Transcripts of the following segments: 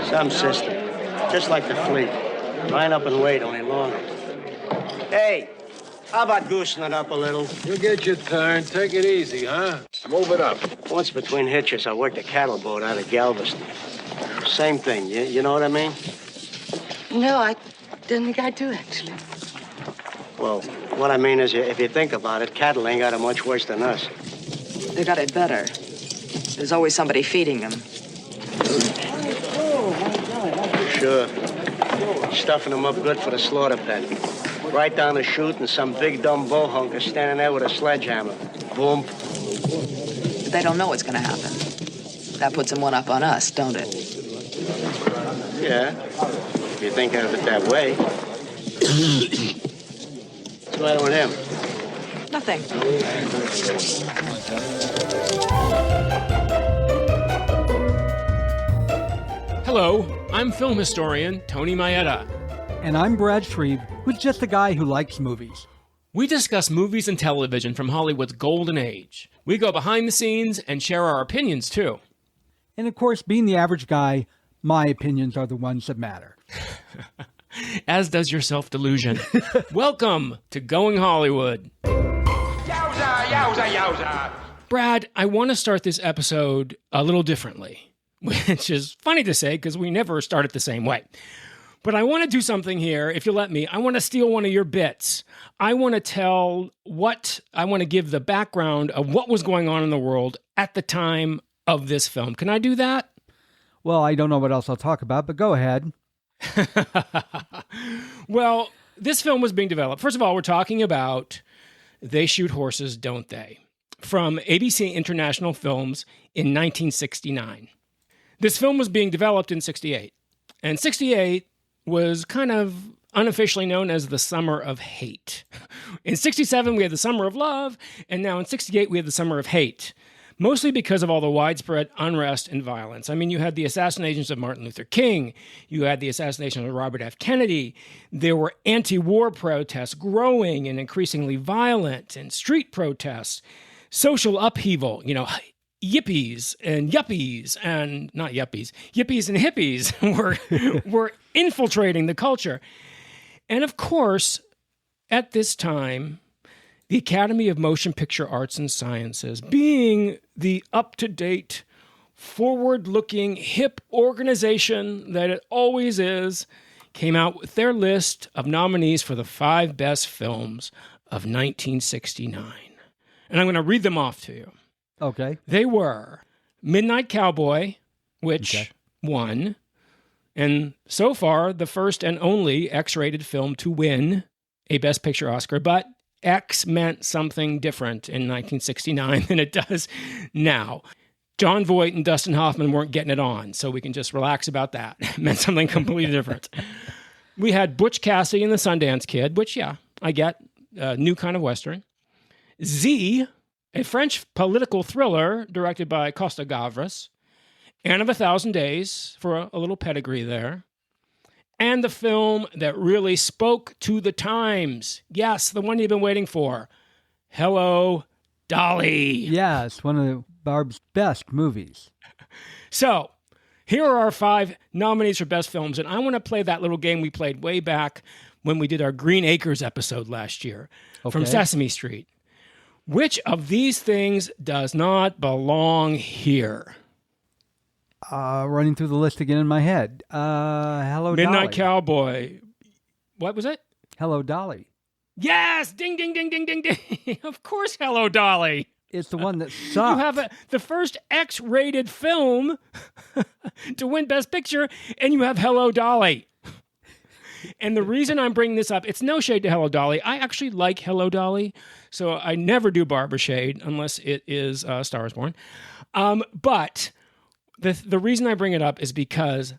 Some system. Just like the fleet. Line up and wait, only longer. Hey, how about goosing it up a little? You get your turn. Take it easy, huh? Move it up. Once between hitches, I worked a cattle boat out of Galveston. Same thing, you know what I mean? No, I didn't think I do, actually. Well, what I mean is, if you think about it, cattle ain't got it much worse than us. They got it better. There's always somebody feeding them. Sure. Stuffing them up good for the slaughter pen. Right down the chute, and some big dumb bull is standing there with a sledgehammer. Boom. But they don't know what's going to happen. That puts them one up on us, don't it? Yeah. If you think of it that way. What's the matter with him? Nothing. Hello, I'm film historian Tony Maeda. And I'm Brad Shreve, who's just a guy who likes movies. We discuss movies and television from Hollywood's golden age. We go behind the scenes and share our opinions, too. And of course, being the average guy, my opinions are the ones that matter. As does your self-delusion. Welcome to Going Hollywood. Yowza, yowza, yowza. Brad, I want to start this episode a little differently, which is funny to say because we never start it the same way. But I want to do something here, if you'll let me. I want to steal one of your bits. I want to give the background of what was going on in the world at the time of this film. Can I do that? Well, I don't know what else I'll talk about, but go ahead. Well, this film was being developed. First of all, we're talking about They Shoot Horses, Don't They? From ABC International Films in 1969. This film was being developed in 68. And 68 was kind of unofficially known as the Summer of Hate. In 67, we had the Summer of Love, and now in 68, we had the Summer of Hate. Mostly because of all the widespread unrest and violence. I mean, you had the assassinations of Martin Luther King. You had the assassination of Robert F. Kennedy. There were anti-war protests growing and increasingly violent, and street protests, social upheaval, yippies and yuppies, and not yuppies, yippies and hippies were infiltrating the culture. And of course, at this time, the Academy of Motion Picture Arts and Sciences, being the up-to-date, forward-looking, hip organization that it always is, came out with their list of nominees for the 5 best films of 1969. And I'm going to read them off to you. Okay. They were Midnight Cowboy, which won, and so far the first and only X-rated film to win a Best Picture Oscar, but X meant something different in 1969 than it does now. Jon Voight and Dustin Hoffman weren't getting it on, so we can just relax about that. It meant something completely different. We had Butch Cassidy and the Sundance Kid, which, yeah, I get, new kind of Western. Z, a French political thriller directed by Costa Gavras. Anne of a Thousand Days, for a little pedigree there. And the film that really spoke to the times. Yes, the one you've been waiting for. Hello, Dolly. Yes, one of Barb's best movies. So, here are our 5 nominees for best films, and I want to play that little game we played way back when we did our Green Acres episode last year from Sesame Street. Which of these things does not belong here? Running through the list again in my head. Hello, Midnight Dolly. Cowboy. What was it? Hello, Dolly. Yes! Ding, ding, ding, ding, ding, ding. Of course, Hello, Dolly. It's the one that sucked. You have the first X-rated film to win Best Picture, and you have Hello, Dolly. And the reason I'm bringing this up, it's no shade to Hello, Dolly. I actually like Hello, Dolly, so I never do Barbara shade unless it is Star is Born. But the reason I bring it up is because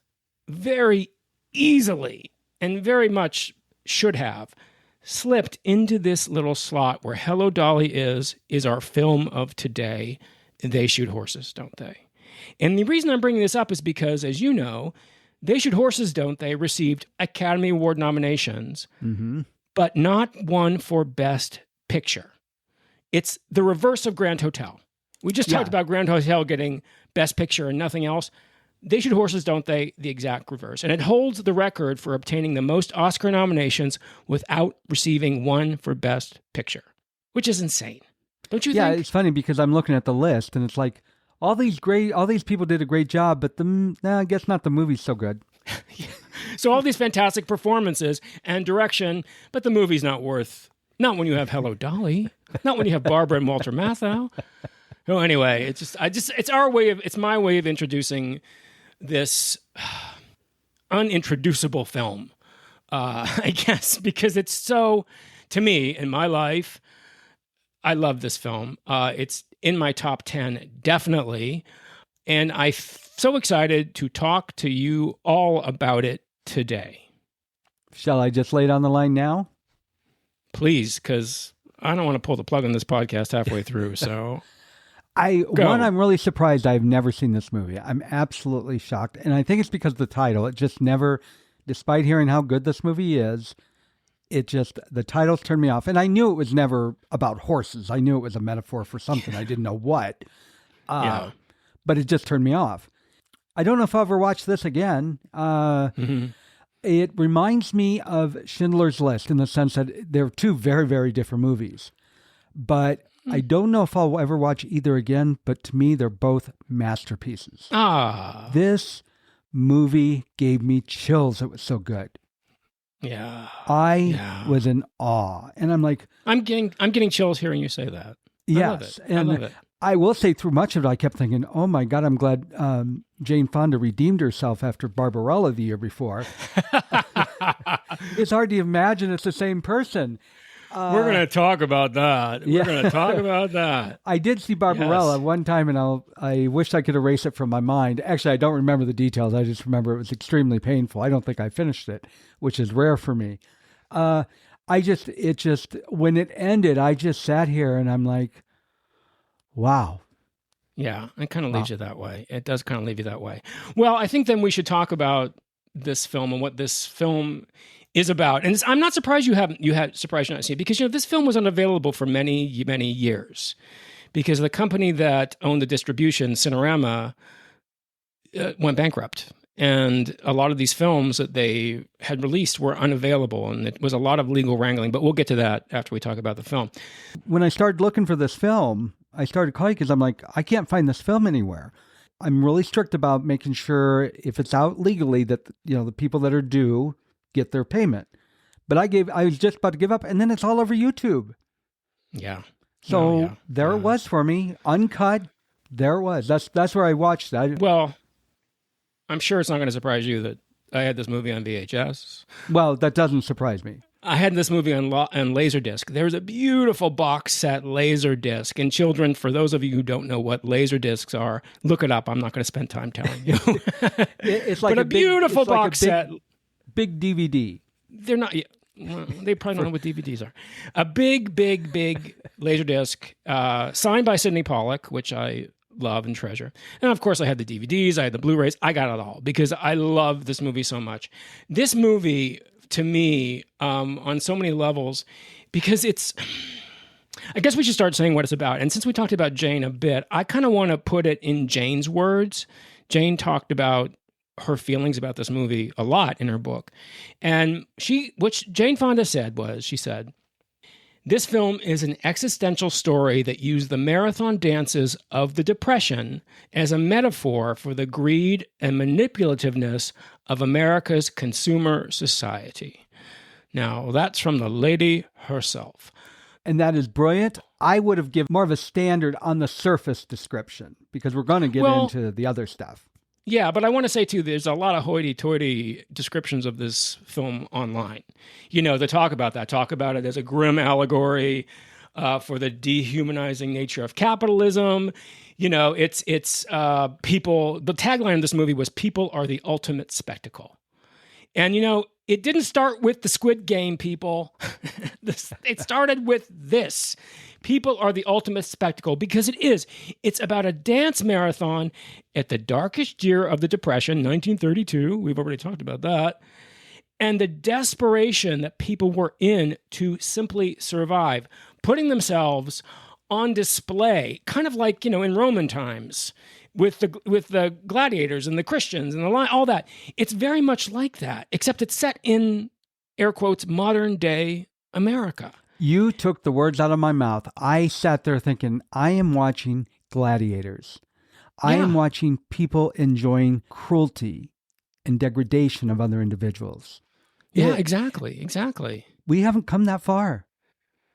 very easily and very much should have slipped into this little slot where Hello, Dolly is our film of today. They Shoot Horses, Don't They? And the reason I'm bringing this up is because, as you know, They Shoot Horses, Don't They? Received Academy Award nominations, but not one for Best Picture. It's the reverse of Grand Hotel. We just talked about Grand Hotel getting Best Picture and nothing else. They Shoot Horses, Don't They? The exact reverse. And it holds the record for obtaining the most Oscar nominations without receiving one for Best Picture, which is insane. Don't you think? Yeah, it's funny because I'm looking at the list and it's like all these people did a great job, but I guess not the movie's so good. So all these fantastic performances and direction, but the movie's not when you have Hello Dolly, not when you have Barbara and Walter Matthau. So anyway, it's my way of introducing this unintroducible film, I guess, because it's so, to me, in my life, I love this film. It's in my top 10, definitely. And I'm so excited to talk to you all about it today. Shall I just lay it on the line now? Please, because I don't want to pull the plug on this podcast halfway through, so... I'm really surprised I've never seen this movie. I'm absolutely shocked. And I think it's because of the title. It just never, despite hearing how good this movie is, the titles turned me off. And I knew it was never about horses. I knew it was a metaphor for something. I didn't know what. But it just turned me off. I don't know if I'll ever watch this again. It reminds me of Schindler's List in the sense that they're two very, very different movies. But I don't know if I'll ever watch either again, but to me, they're both masterpieces. This movie gave me chills. It was so good. Yeah. I was in awe. And I'm like... I'm getting chills hearing you say that. Yes. I love it. I will say through much of it, I kept thinking, oh my God, I'm glad Jane Fonda redeemed herself after Barbarella the year before. It's hard to imagine it's the same person. We're going to talk about that. We're going to talk about that. I did see Barbarella one time, and I wish I could erase it from my mind. Actually, I don't remember the details. I just remember it was extremely painful. I don't think I finished it, which is rare for me. When it ended, I just sat here and I'm like, wow. Yeah, it kind of leaves you that way. It does kind of leave you that way. Well, I think then we should talk about this film and what this film is about. And I'm not surprised you had surprised you not seen it, because this film was unavailable for many, many years because the company that owned the distribution, Cinerama, went bankrupt. And a lot of these films that they had released were unavailable, and it was a lot of legal wrangling. But we'll get to that after we talk about the film. When I started looking for this film, I started calling because I'm like, I can't find this film anywhere. I'm really strict about making sure if it's out legally that the people that are due get their payment. But I was just about to give up, and then it's all over YouTube. Yeah. So there it was for me, uncut. There it was. That's where I watched that. Well, I'm sure it's not going to surprise you that I had this movie on VHS. Well, that doesn't surprise me. I had this movie on Laserdisc. There's a beautiful box set Laserdisc. And children, for those of you who don't know what Laserdiscs are, look it up. I'm not going to spend time telling you. It's like a beautiful box set. Big DVD. They're not. Well, they probably don't know what DVDs are. A big Laserdisc signed by Sidney Pollack, which I love and treasure. And of course, I had the DVDs, I had the Blu-rays. I got it all because I love this movie so much. This movie, to me, on so many levels, because it's... I guess we should start saying what it's about. And since we talked about Jane a bit, I kind of want to put it in Jane's words. Jane talked about her feelings about this movie a lot in her book. And what Jane Fonda said was, she said, "This film is an existential story that used the marathon dances of the Depression as a metaphor for the greed and manipulativeness of America's consumer society." Now, that's from the lady herself. And that is brilliant. I would have given more of a standard on the surface description because we're going to get into the other stuff. Yeah, but I want to say, too, there's a lot of hoity-toity descriptions of this film online. They talk about it as a grim allegory for the dehumanizing nature of capitalism. It's people, the tagline of this movie was, "People are the ultimate spectacle." And, it didn't start with the Squid Game, people. It started with this. People are the ultimate spectacle because it is. It's about a dance marathon at the darkest year of the Depression, 1932. We've already talked about that. And the desperation that people were in to simply survive, putting themselves on display, kind of like, in Roman times with the gladiators and the Christians and all that. It's very much like that, except it's set in, air quotes, modern day America. You took the words out of my mouth. I sat there thinking, I am watching gladiators. I am watching people enjoying cruelty and degradation of other individuals. Yeah, exactly. We haven't come that far.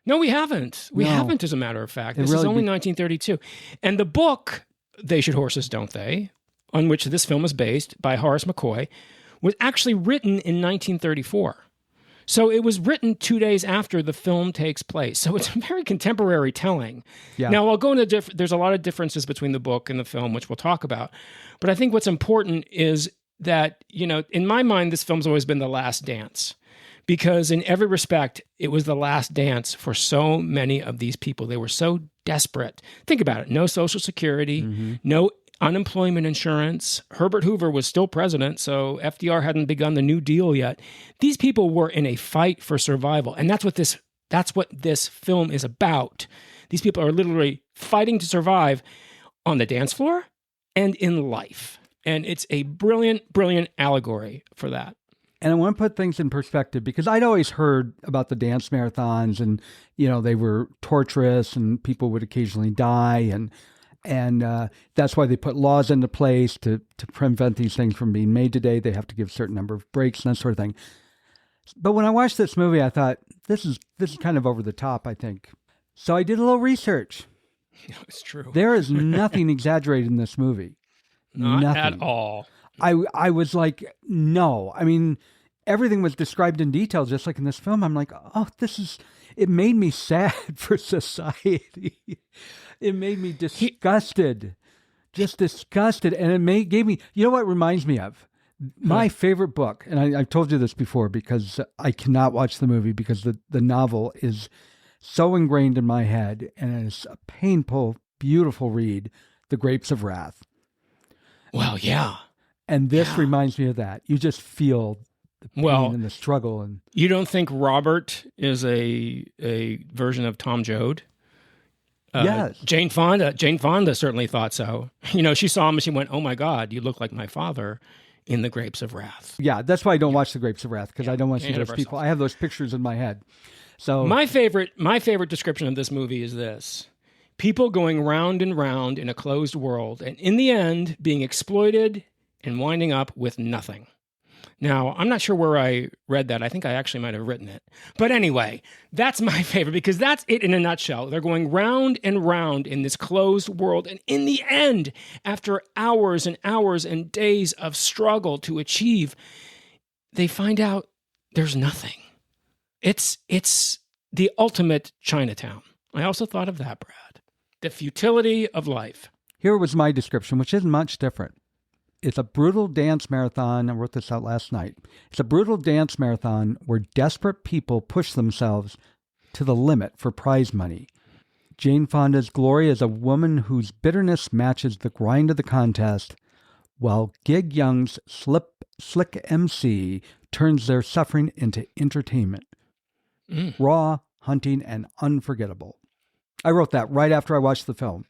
No, we haven't. We haven't, as a matter of fact. This is only 1932. And the book, They Shoot Horses, Don't They?, on which this film is based, by Horace McCoy, was actually written in 1934. So it was written 2 days after the film takes place. So it's a very contemporary telling. Yeah. Now, I'll go into there's a lot of differences between the book and the film, which we'll talk about. But I think what's important is that, in my mind, this film's always been the last dance. Because in every respect, it was the last dance for so many of these people. They were so desperate. Think about it. No Social Security, no unemployment insurance. Herbert Hoover was still president, so FDR hadn't begun the New Deal yet. These people were in a fight for survival, and that's what this film is about. These people are literally fighting to survive on the dance floor and in life. And it's a brilliant, brilliant allegory for that. And I want to put things in perspective because I'd always heard about the dance marathons and, they were torturous and people would occasionally die. And that's why they put laws into place to prevent these things from being made today. They have to give a certain number of breaks and that sort of thing. But when I watched this movie, I thought, this is kind of over the top, I think. So I did a little research. It's true. There is nothing exaggerated in this movie. Not at all. I was like, no. I mean, everything was described in detail, just like in this film. I'm like, oh, it made me sad for society. It made me disgusted, just disgusted. And it gave me, you know what it reminds me of? My favorite book, and I've told you this before because I cannot watch the movie because the novel is so ingrained in my head and it's a painful, beautiful read, The Grapes of Wrath. Well, yeah. And this reminds me of that. You just feel the pain and the struggle. And you don't think Robert is a version of Tom Joad? Yes. Jane Fonda certainly thought so. She saw him and she went, "Oh my God, you look like my father in The Grapes of Wrath." Yeah, that's why I don't watch The Grapes of Wrath because I don't want to see those people. I have those pictures in my head. So my favorite description of this movie is this: people going round and round in a closed world, and in the end being exploited and winding up with nothing. Now, I'm not sure where I read that. I think I actually might have written it. But anyway, that's my favorite because that's it in a nutshell. They're going round and round in this closed world. And in the end, after hours and hours and days of struggle to achieve, they find out there's nothing. It's the ultimate Chinatown. I also thought of that, Brad. The futility of life. Here was my description, which isn't much different. It's a brutal dance marathon. I wrote this out last night. It's a brutal dance marathon where desperate people push themselves to the limit for prize money. Jane Fonda's Gloria is a woman whose bitterness matches the grind of the contest, while Gig Young's slick MC turns their suffering into entertainment. Raw, hunting, and unforgettable. I wrote that right after I watched the film.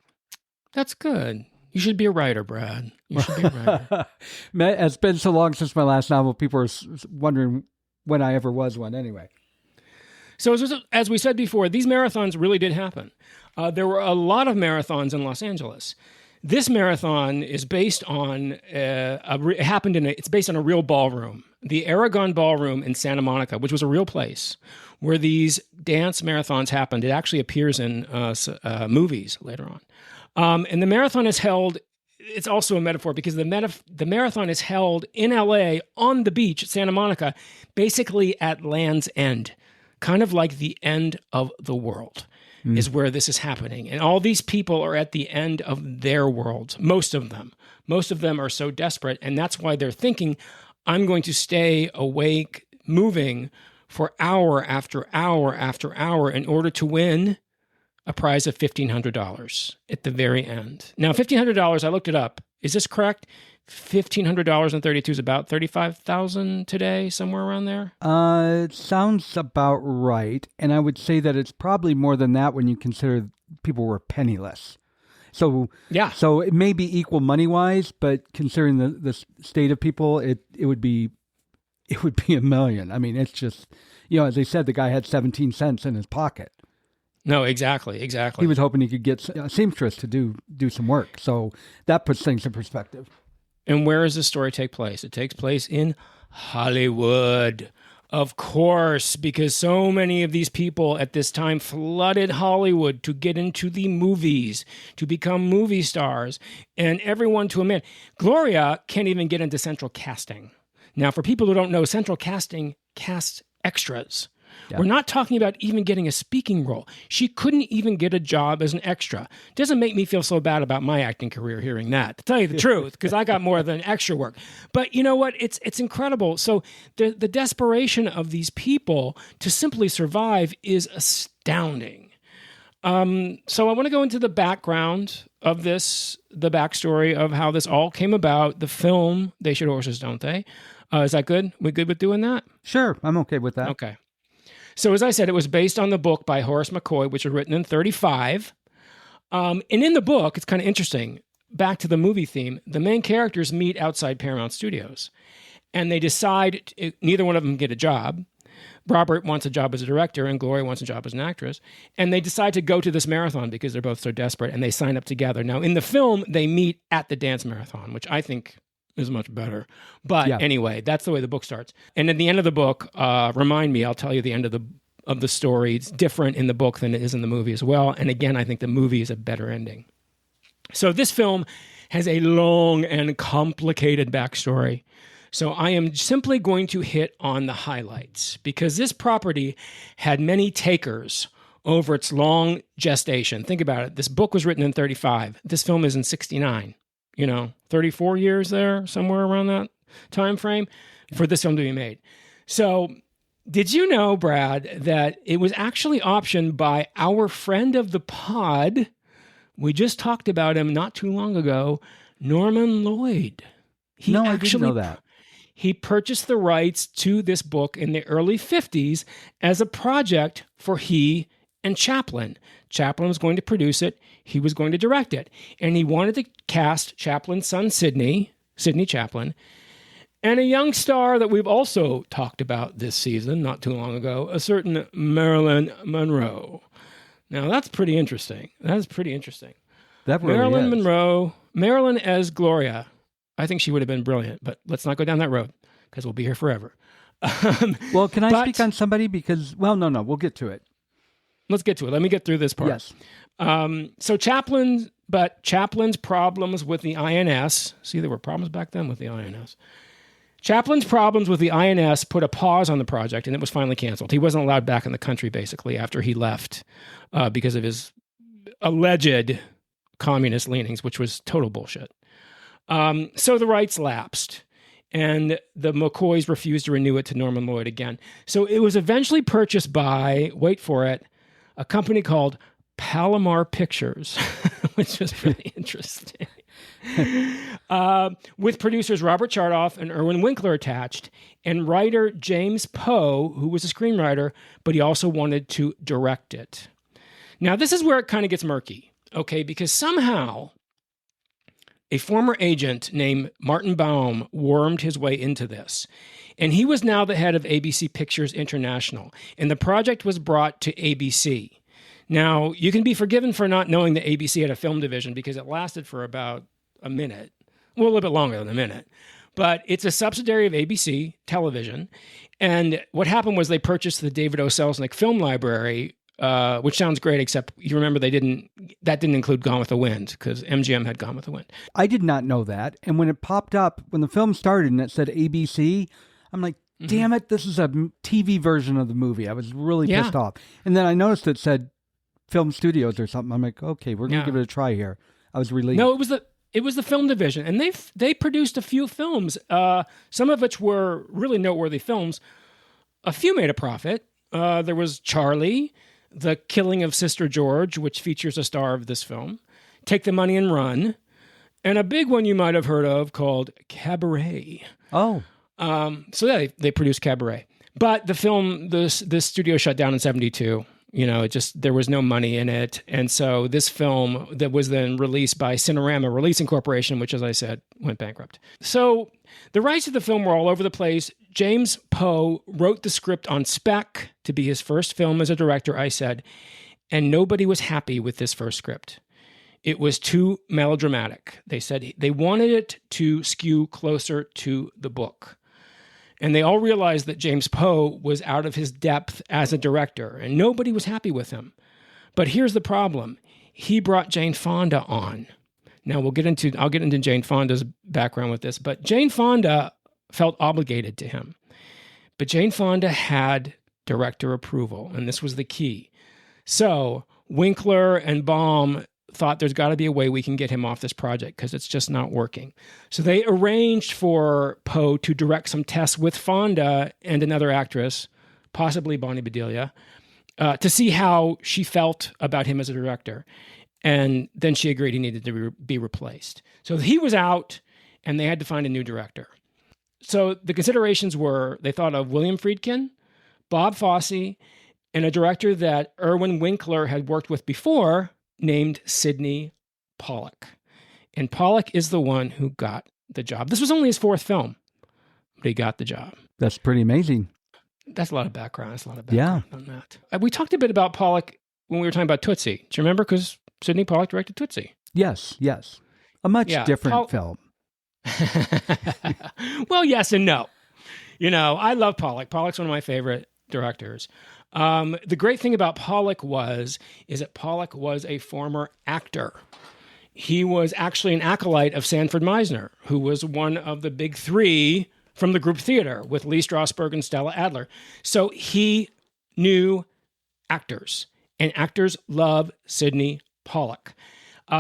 That's good. You should be a writer, Brad. You should be a writer. It's been so long since my last novel, people are wondering when I ever was one anyway. So as we said before, these marathons really did happen. There were a lot of marathons in Los Angeles. This marathon is based on it's based on a real ballroom, the Aragon Ballroom in Santa Monica, which was a real place where these dance marathons happened. It actually appears in movies later on. And the marathon is held. It's also a metaphor because the marathon is held in LA on the beach at Santa Monica, basically at Land's End, kind of like the end of the world. Is where this is happening. And all these people are at the end of their world, most of them. Most of them are so desperate, and that's why they're thinking, I'm going to stay awake, moving for hour after hour after hour in order to win a prize of $1,500 at the very end. Now, $1,500, I looked it up. Is this correct? $1,500.32 is about $35,000 today, somewhere around there? It sounds about right. And I would say that it's probably more than that when you consider people were penniless. So Yeah. So it may be equal money wise, but considering the state of people, it would be $1 million. I mean, it's just, as they said, the guy had 17 cents in his pocket. No, exactly. He was hoping he could get a seamstress to do some work. So that puts things in perspective. And where does this story take place? It takes place in Hollywood. Of course, because so many of these people at this time flooded Hollywood to get into the movies, to become movie stars, and everyone to a man. Gloria can't even get into central casting. Now, for people who don't know, central casting casts extras. Yeah. We're not talking about even getting a speaking role. She couldn't even get a job as an extra. Doesn't make me feel so bad about my acting career hearing that, to tell you the truth, because I got more than extra work. But you know what? It's incredible. So the desperation of these people to simply survive is astounding. So I want to go into the background of this, the backstory of how this all came about, the film, They Shoot Horses, Don't They? Is that good? We good with doing that? Sure, I'm okay with that. Okay. So as I said, it was based on the book by Horace McCoy, which was written in 1935. And in the book, it's kind of interesting. Back to the movie theme, the main characters meet outside Paramount Studios. And they decide, neither one of them get a job. Robert wants a job as a director and Gloria wants a job as an actress. And they decide to go to this marathon because they're both so desperate, and they sign up together. Now, in the film, they meet at the dance marathon, which I think is much better. But anyway, that's the way the book starts. And at the end of the book, remind me, I'll tell you the end of the story. It's different in the book than it is in the movie as well. And again, I think the movie is a better ending. So this film has a long and complicated backstory. So I am simply going to hit on the highlights because this property had many takers over its long gestation. Think about it. This book was written in 1935. This film is in 1969. 34 years there, somewhere around that time frame for this film to be made. So did you know, Brad, that it was actually optioned by our friend of the pod? We just talked about him not too long ago, Norman Lloyd. I didn't know that. He purchased the rights to this book in the early 1950s as a project for he and Chaplin. Chaplin was going to produce it. He was going to direct it. And he wanted to cast Chaplin's son, Sidney Chaplin, and a young star that we've also talked about this season, not too long ago, a certain Marilyn Monroe. Now, that's pretty interesting. That really Marilyn Monroe, Marilyn as Gloria. I think she would have been brilliant, but let's not go down that road because we'll be here forever. Well, can I speak on somebody? Because, no, we'll get to it. Let's get to it. Let me get through this part. Yes. So Chaplin's problems with the INS, see, there were problems back then with the INS. Chaplin's problems with the INS put a pause on the project, and it was finally canceled. He wasn't allowed back in the country, basically, after he left because of his alleged communist leanings, which was total bullshit. So the rights lapsed, and the McCoys refused to renew it to Norman Lloyd again. So it was eventually purchased by, wait for it, a company called Palomar Pictures, which was really interesting, with producers Robert Chartoff and Irwin Winkler attached, and writer James Poe, who was a screenwriter, but he also wanted to direct it. Now, this is where it kind of gets murky, okay, because somehow a former agent named Martin Baum wormed his way into this. And he was now the head of ABC Pictures International. And the project was brought to ABC. Now, you can be forgiven for not knowing that ABC had a film division because it lasted for about a minute. Well, a little bit longer than a minute. But it's a subsidiary of ABC Television. And what happened was they purchased the David O. Selznick Film Library, which sounds great, except you remember that didn't include Gone with the Wind because MGM had Gone with the Wind. I did not know that. And when it popped up, when the film started and it said ABC, I'm like, damn it, this is a TV version of the movie. I was really pissed off. And then I noticed it said Film Studios or something. I'm like, okay, we're going to give it a try here. I was relieved. No, it was the film division. And they produced a few films, some of which were really noteworthy films. A few made a profit. There was Charlie, The Killing of Sister George, which features a star of this film, Take the Money and Run, and a big one you might have heard of called Cabaret. Oh. So they produced Cabaret. But the film, this studio shut down in 1972. there was no money in it. And so this film that was then released by Cinerama Releasing Corporation, which, as I said, went bankrupt. So the rights to the film were all over the place. James Poe wrote the script on spec to be his first film as a director, I said, and nobody was happy with this first script. It was too melodramatic. They said they wanted it to skew closer to the book. And they all realized that James Poe was out of his depth as a director, and nobody was happy with him. But here's the problem. He brought Jane Fonda on. Now I'll get into Jane Fonda's background with this, but Jane Fonda felt obligated to him. But Jane Fonda had director approval, and this was the key. So Winkler and Baum thought there's got to be a way we can get him off this project because it's just not working. So they arranged for Poe to direct some tests with Fonda and another actress, possibly Bonnie Bedelia, to see how she felt about him as a director. And then she agreed he needed to be replaced. So he was out, and they had to find a new director. So the considerations were, they thought of William Friedkin, Bob Fosse, and a director that Irwin Winkler had worked with before, named Sidney Pollack. And Pollack is the one who got the job. This was only his fourth film, but he got the job. That's pretty amazing. That's a lot of background. On that. We talked a bit about Pollack when we were talking about Tootsie. Do you remember? Because Sidney Pollack directed Tootsie. Yes. A much different film. Well, yes and no. I love Pollack. Pollack's one of my favorite directors. The great thing about Pollack is that Pollack was a former actor. He was actually an acolyte of Sanford Meisner, who was one of the big three from the group theater with Lee Strasberg and Stella Adler. So he knew actors, and actors love Sidney Pollack.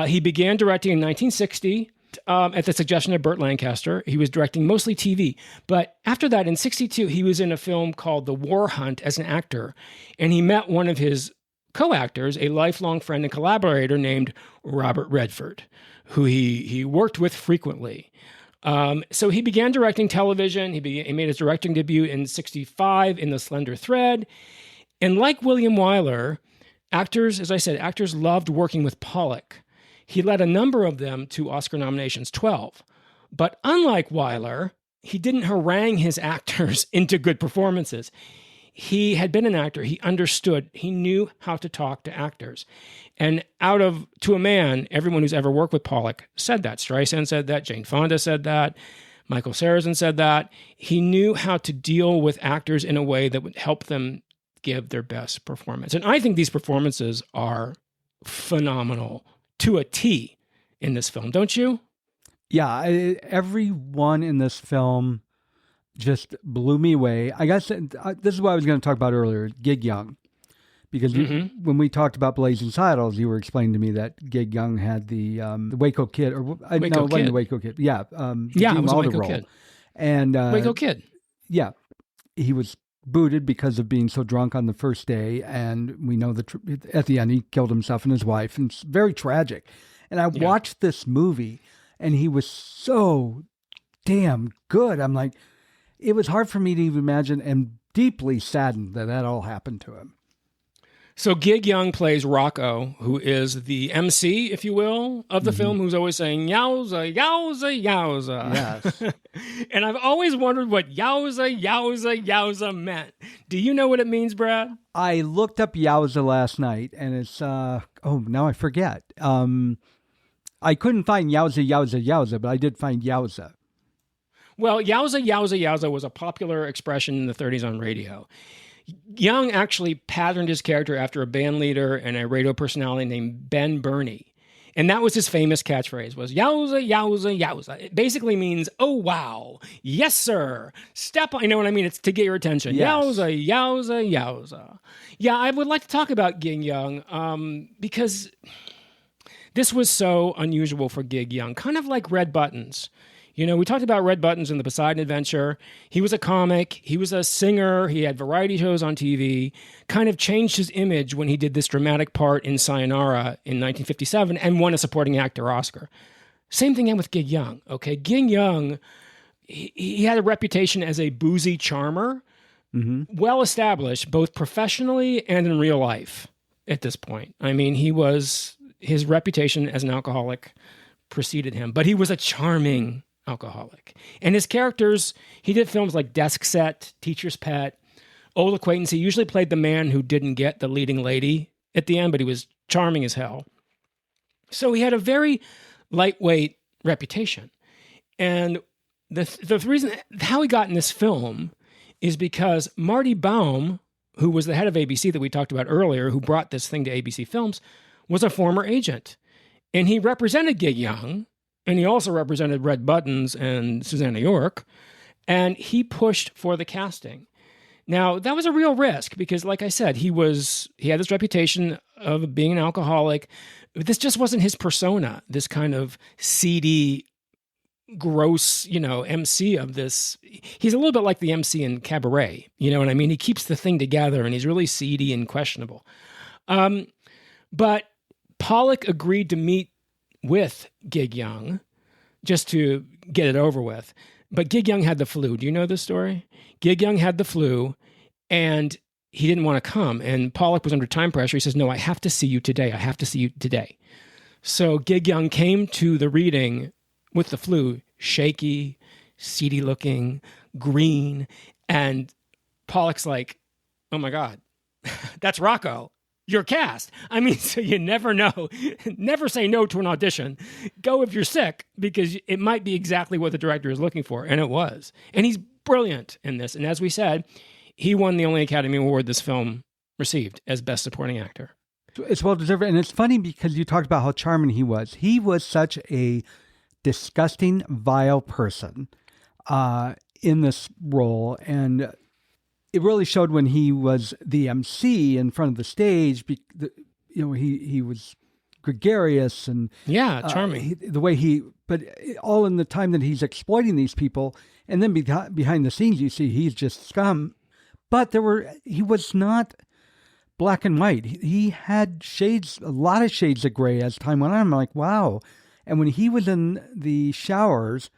He began directing in 1960 at the suggestion of Burt Lancaster. He was directing mostly TV. But after that, in 1962, he was in a film called The War Hunt as an actor. And he met one of his co-actors, a lifelong friend and collaborator named Robert Redford, who he worked with frequently. So he began directing television. He made his directing debut in 1965 in The Slender Thread. And like William Wyler, actors loved working with Pollack. He led a number of them to Oscar nominations, 12. But unlike Wyler, he didn't harangue his actors into good performances. He had been an actor. He understood. He knew how to talk to actors. And to a man, everyone who's ever worked with Pollack said that. Streisand said that. Jane Fonda said that. Michael Sarrazin said that. He knew how to deal with actors in a way that would help them give their best performance. And I think these performances are phenomenal to a T in this film, don't you? Yeah, everyone in this film just blew me away. I guess this is what I was going to talk about earlier, Gig Young. Because when we talked about Blazing Saddles, you were explaining to me that Gig Young had the Waco Kid, or no, it wasn't the Waco Kid. Yeah, it was a Waco Kid. And Waco Kid. Yeah, he was booted because of being so drunk on the first day, and we know that at the end he killed himself and his wife, and it's very tragic. And I watched this movie, and he was so damn good. I'm like, it was hard for me to even imagine, and deeply saddened that all happened to him. So Gig Young plays Rocco, who is the MC, if you will, of the film, who's always saying, Yowza, Yowza, Yowza. Yes. And I've always wondered what Yowza, Yowza, Yowza meant. Do you know what it means, Brad? I looked up Yowza last night, and it's, now I forget. I couldn't find Yowza, Yowza, Yowza, but I did find Yowza. Well, Yowza, Yowza, Yowza was a popular expression in the 30s on radio. Young actually patterned his character after a band leader and a radio personality named Ben Burney. And that was his famous catchphrase, was Yowza, Yowza, Yowza. It basically means, oh, wow. Yes, sir. Step on. You know what I mean? It's to get your attention. Yes. Yowza, Yowza, Yowza. Yeah, I would like to talk about Gig Young because this was so unusual for Gig Young, kind of like Red Buttons. You know, we talked about Red Buttons in the Poseidon Adventure. He was a comic. He was a singer. He had variety shows on TV. Kind of changed his image when he did this dramatic part in Sayonara in 1957 and won a supporting actor Oscar. Same thing with Gig Young, okay? Gig Young, he had a reputation as a boozy charmer, well established, both professionally and in real life at this point. I mean, his reputation as an alcoholic preceded him, but he was a charming alcoholic. And his characters, he did films like Desk Set, Teacher's Pet, Old Acquaintance. He usually played the man who didn't get the leading lady at the end, but he was charming as hell. So he had a very lightweight reputation. And the reason how he got in this film is because Marty Baum, who was the head of ABC that we talked about earlier, who brought this thing to ABC Films, was a former agent. And he represented Gig Young, and he also represented Red Buttons and Susanna York, and he pushed for the casting. Now, that was a real risk because, like I said, he had this reputation of being an alcoholic. This just wasn't his persona, this kind of seedy, gross, MC of this. He's a little bit like the MC in Cabaret, you know what I mean? He keeps the thing together, and he's really seedy and questionable. But Pollack agreed to meet with Gig Young just to get it over with. But Gig Young had the flu. Do you know this story? Gig Young had the flu, and he didn't want to come. And Pollack was under time pressure. He says, no, I have to see you today. I have to see you today. So Gig Young came to the reading with the flu, shaky, seedy looking, green. And Pollack's like, oh my God, that's Rocco. You're cast. I mean, so you never know. Never say no to an audition. Go if you're sick, because it might be exactly what the director is looking for. And it was. And he's brilliant in this. And as we said, he won the only Academy Award this film received as Best Supporting Actor. It's well deserved. And it's funny because you talked about how charming he was. He was such a disgusting, vile person in this role. And it really showed when he was the MC in front of the stage. He was gregarious and charming. But all in the time that he's exploiting these people, and then behind the scenes, you see he's just scum. But he was not black and white. He had shades, a lot of shades of gray as time went on. I'm like, wow. And when he was in the showers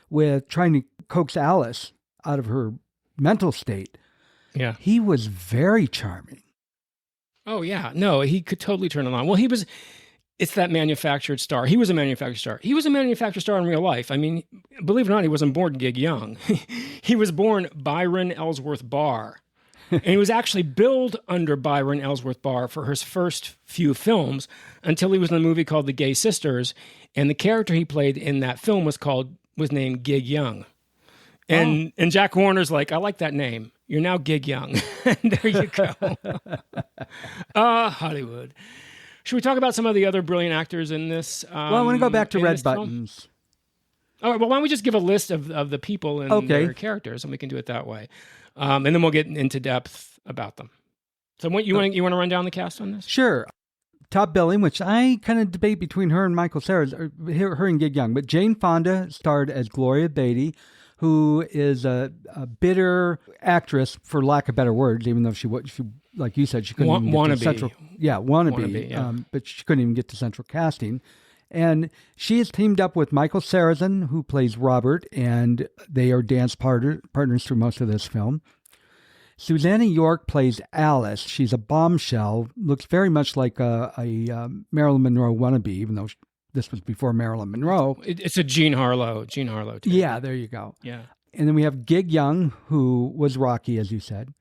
with trying to coax Alice out of her mental state, yeah, he was very charming. Oh, yeah. No, he could totally turn it on. Well, it's that manufactured star. He was a manufactured star. He was a manufactured star in real life. I mean, believe it or not, he wasn't born Gig Young. He was born Byron Ellsworth Barr. And he was actually billed under Byron Ellsworth Barr for his first few films until he was in a movie called The Gay Sisters. And the character he played in that film was named Gig Young. And Jack Warner's like, I like that name. You're now Gig Young. And there you go. Hollywood. Should we talk about some of the other brilliant actors in this? Well, I want to go back to Red Buttons. All right. Well, why don't we just give a list of the people and their characters, and we can do it that way, and then we'll get into depth about them. So, you want to run down the cast on this? Sure. Top billing, which I kind of debate between her and Michael Sarrazin, or her and Gig Young, but Jane Fonda starred as Gloria Beatty, who is a bitter actress, for lack of better words, even though she like you said, she couldn't even get to central. Yeah, wannabe. But she couldn't even get to central casting. And she is teamed up with Michael Sarrazin, who plays Robert, and they are dance partners through most of this film. Susanna York plays Alice. She's a bombshell, looks very much like a Marilyn Monroe wannabe, even though this was before Marilyn Monroe. It's a Jean Harlow. Too. Yeah, there you go. Yeah. And then we have Gig Young, who was Rocky, as you said.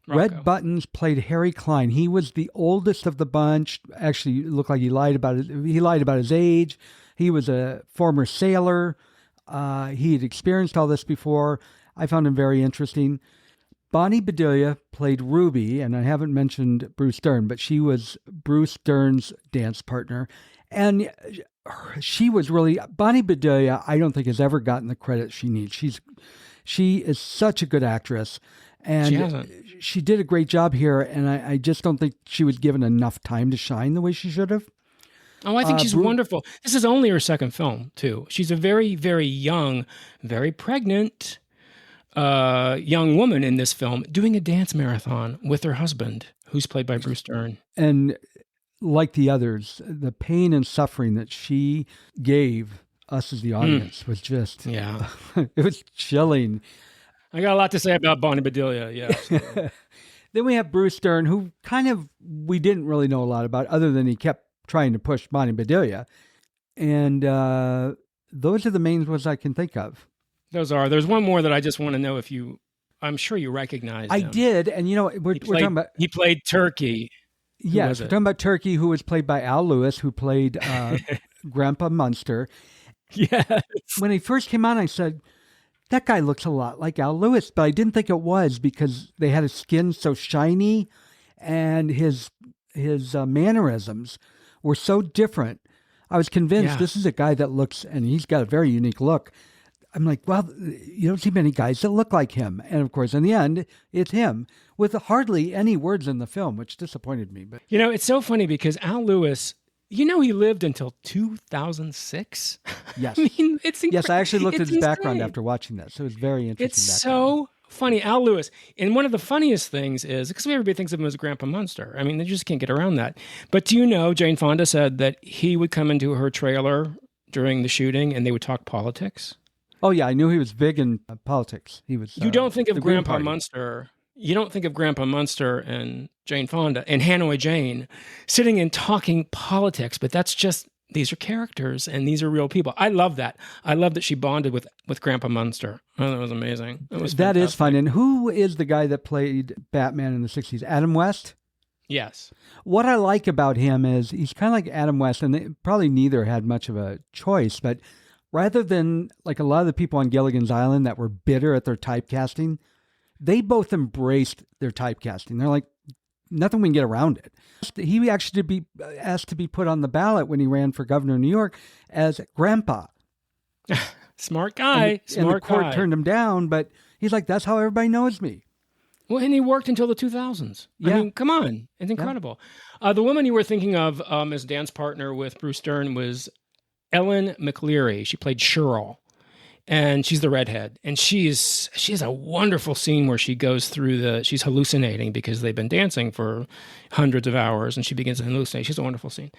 Rocco. Red Buttons played Harry Klein. He was the oldest of the bunch. Actually, it looked like he lied about it. He lied about his age. He was a former sailor. He had experienced all this before. I found him very interesting. Bonnie Bedelia played Ruby, and I haven't mentioned Bruce Dern, but she was Bruce Dern's dance partner. And she was really, Bonnie Bedelia, I don't think has ever gotten the credit she needs. She is such a good actress. And she did a great job here, and I just don't think she was given enough time to shine the way she should have. Oh, I think she's wonderful. This is only her second film, too. She's a very, very young, very pregnant young woman in this film doing a dance marathon with her husband, who's played by Bruce Dern. And like the others, the pain and suffering that she gave us as the audience was just, it was chilling. I got a lot to say about Bonnie Bedelia. Yeah. Absolutely. Then we have Bruce Dern, who kind of we didn't really know a lot about, other than he kept trying to push Bonnie Bedelia. And those are the main ones I can think of. There's one more that I just want to know if I'm sure you recognize him. I did. And, we're talking about... He played Turkey. Yes, we're talking about Turkey, who was played by Al Lewis, who played Grandpa Munster. Yes. When he first came on, I said, that guy looks a lot like Al Lewis, but I didn't think it was because they had his skin so shiny and his mannerisms were so different. I was convinced this is a guy that looks, and he's got a very unique look. I'm like, well, you don't see many guys that look like him. And of course, in the end, it's him with hardly any words in the film, which disappointed me. But it's so funny because Al Lewis, he lived until 2006. Yes. I mean, it's incredible. Yes, I actually looked at his background after watching that. So it was very interesting. It's so funny. Al Lewis. And one of the funniest things is, because everybody thinks of him as Grandpa Munster. I mean, they just can't get around that. But do you know, Jane Fonda said that he would come into her trailer during the shooting and they would talk politics? Oh, yeah. I knew he was big in politics. He was. You don't think of Grandpa Munster. You don't think of Grandpa Munster and Jane Fonda and Hanoi Jane sitting and talking politics, but these are characters and these are real people. I love that. I love that she bonded with Grandpa Munster. Oh, that was amazing. That is fun. And who is the guy that played Batman in the 60s? Adam West? Yes. What I like about him is he's kind of like Adam West, and they probably neither had much of a choice, but rather than like a lot of the people on Gilligan's Island that were bitter at their typecasting, they both embraced their typecasting. They're like, nothing we can get around it. He actually be asked to be put on the ballot when he ran for governor of New York as Grandpa. Smart guy. And the court turned him down, but he's like, that's how everybody knows me. Well, and he worked until the 2000s. Yeah. I mean, come on. It's incredible. Yeah. The woman you were thinking of as dance partner with Bruce Dern was Ellen McLeary. She played Cheryl. And she's the redhead. And she has a wonderful scene where she goes through she's hallucinating because they've been dancing for hundreds of hours and she begins to hallucinate. She's a wonderful scene.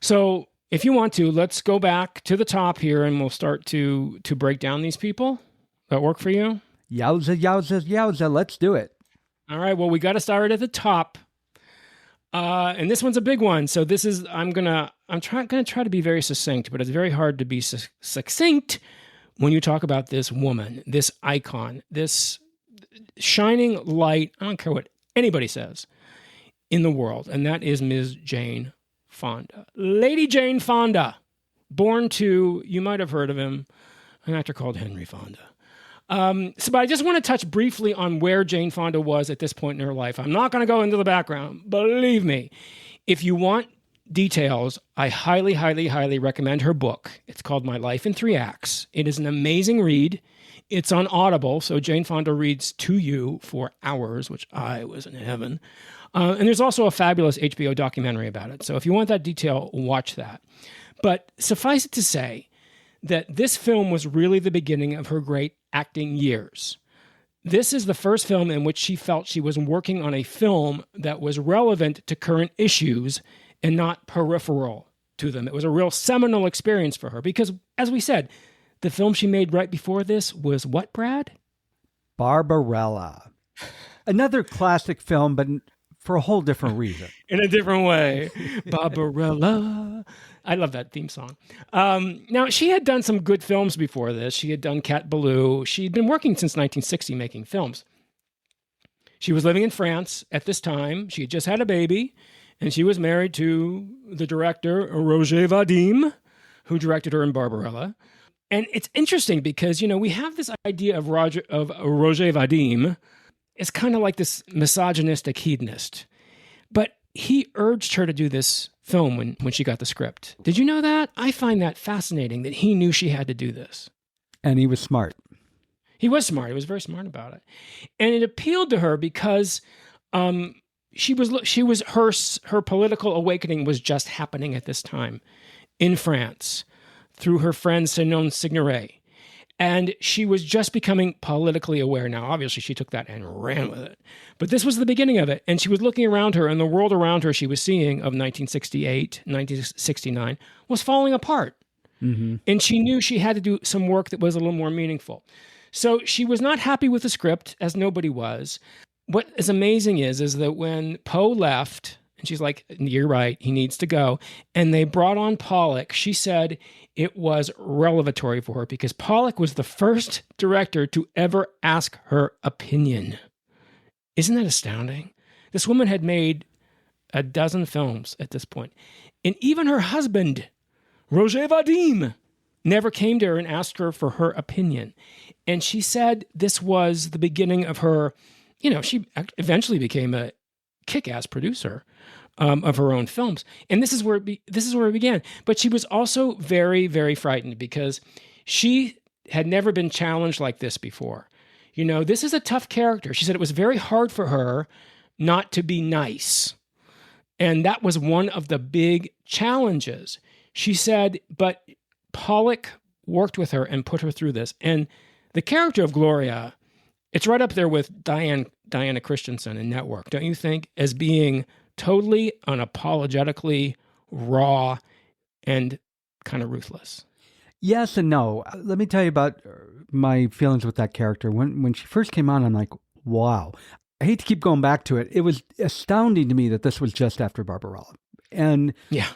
So if you want to, let's go back to the top here and we'll start to break down these people. That work for you? Yowza, yowza, yowza. Let's do it. All right. Well, we got to start at the top. And this one's a big one. So this is, I'm going to try to be very succinct, but it's very hard to be succinct when you talk about this woman, this icon, this shining light, I don't care what anybody says, in the world, and that is Ms. Jane Fonda. Lady Jane Fonda, born to, you might have heard of him, an actor called Henry Fonda. But I just want to touch briefly on where Jane Fonda was at this point in her life. I'm not going to go into the background. Believe me, if you want details, I highly, highly, highly recommend her book. It's called My Life in 3 Acts. It is an amazing read. It's on Audible, so Jane Fonda reads to you for hours, which I was in heaven. And there's also a fabulous HBO documentary about it. So if you want that detail, watch that. But suffice it to say that this film was really the beginning of her great acting years. This is the first film in which she felt she was working on a film that was relevant to current issues and not peripheral to them. It was a real seminal experience for her because, as we said, the film she made right before this was what, Brad? Barbarella. Another classic film, but for a whole different reason. In a different way. Barbarella. I love that theme song. Now, she had done some good films before this. She had done Cat Ballou. She'd been working since 1960 making films. She was living in France at this time. She had just had a baby. And she was married to the director, Roger Vadim, who directed her in Barbarella. And it's interesting because, we have this idea of Roger Vadim as kind of like this misogynistic hedonist. But he urged her to do this film when she got the script. Did you know that? I find that fascinating that he knew she had to do this. And he was smart. He was smart. He was very smart about it. And it appealed to her because her political awakening was just happening at this time in France through her friend Sinon Signoret. And she was just becoming politically aware. Now, obviously, she took that and ran with it. But this was the beginning of it. And she was looking around her, and the world around her she was seeing of 1968, 1969 was falling apart. Mm-hmm. And she knew she had to do some work that was a little more meaningful. So she was not happy with the script, as nobody was. What is amazing is that when Poe left, and she's like, you're right, he needs to go, and they brought on Pollack, she said it was revelatory for her because Pollack was the first director to ever ask her opinion. Isn't that astounding? This woman had made a dozen films at this point. And even her husband, Roger Vadim, never came to her and asked her for her opinion. And she said this was the beginning of her, she eventually became a kick-ass producer of her own films. And this is where it began. But she was also very, very frightened because she had never been challenged like this before. This is a tough character. She said it was very hard for her not to be nice. And that was one of the big challenges. She said, but Pollack worked with her and put her through this. And the character of Gloria, it's right up there with Diana Christensen in Network, don't you think? As being totally unapologetically raw and kind of ruthless. Yes and no. Let me tell you about my feelings with that character. When she first came on, I'm like, wow. I hate to keep going back to it. It was astounding to me that this was just after Barbarella. And yeah,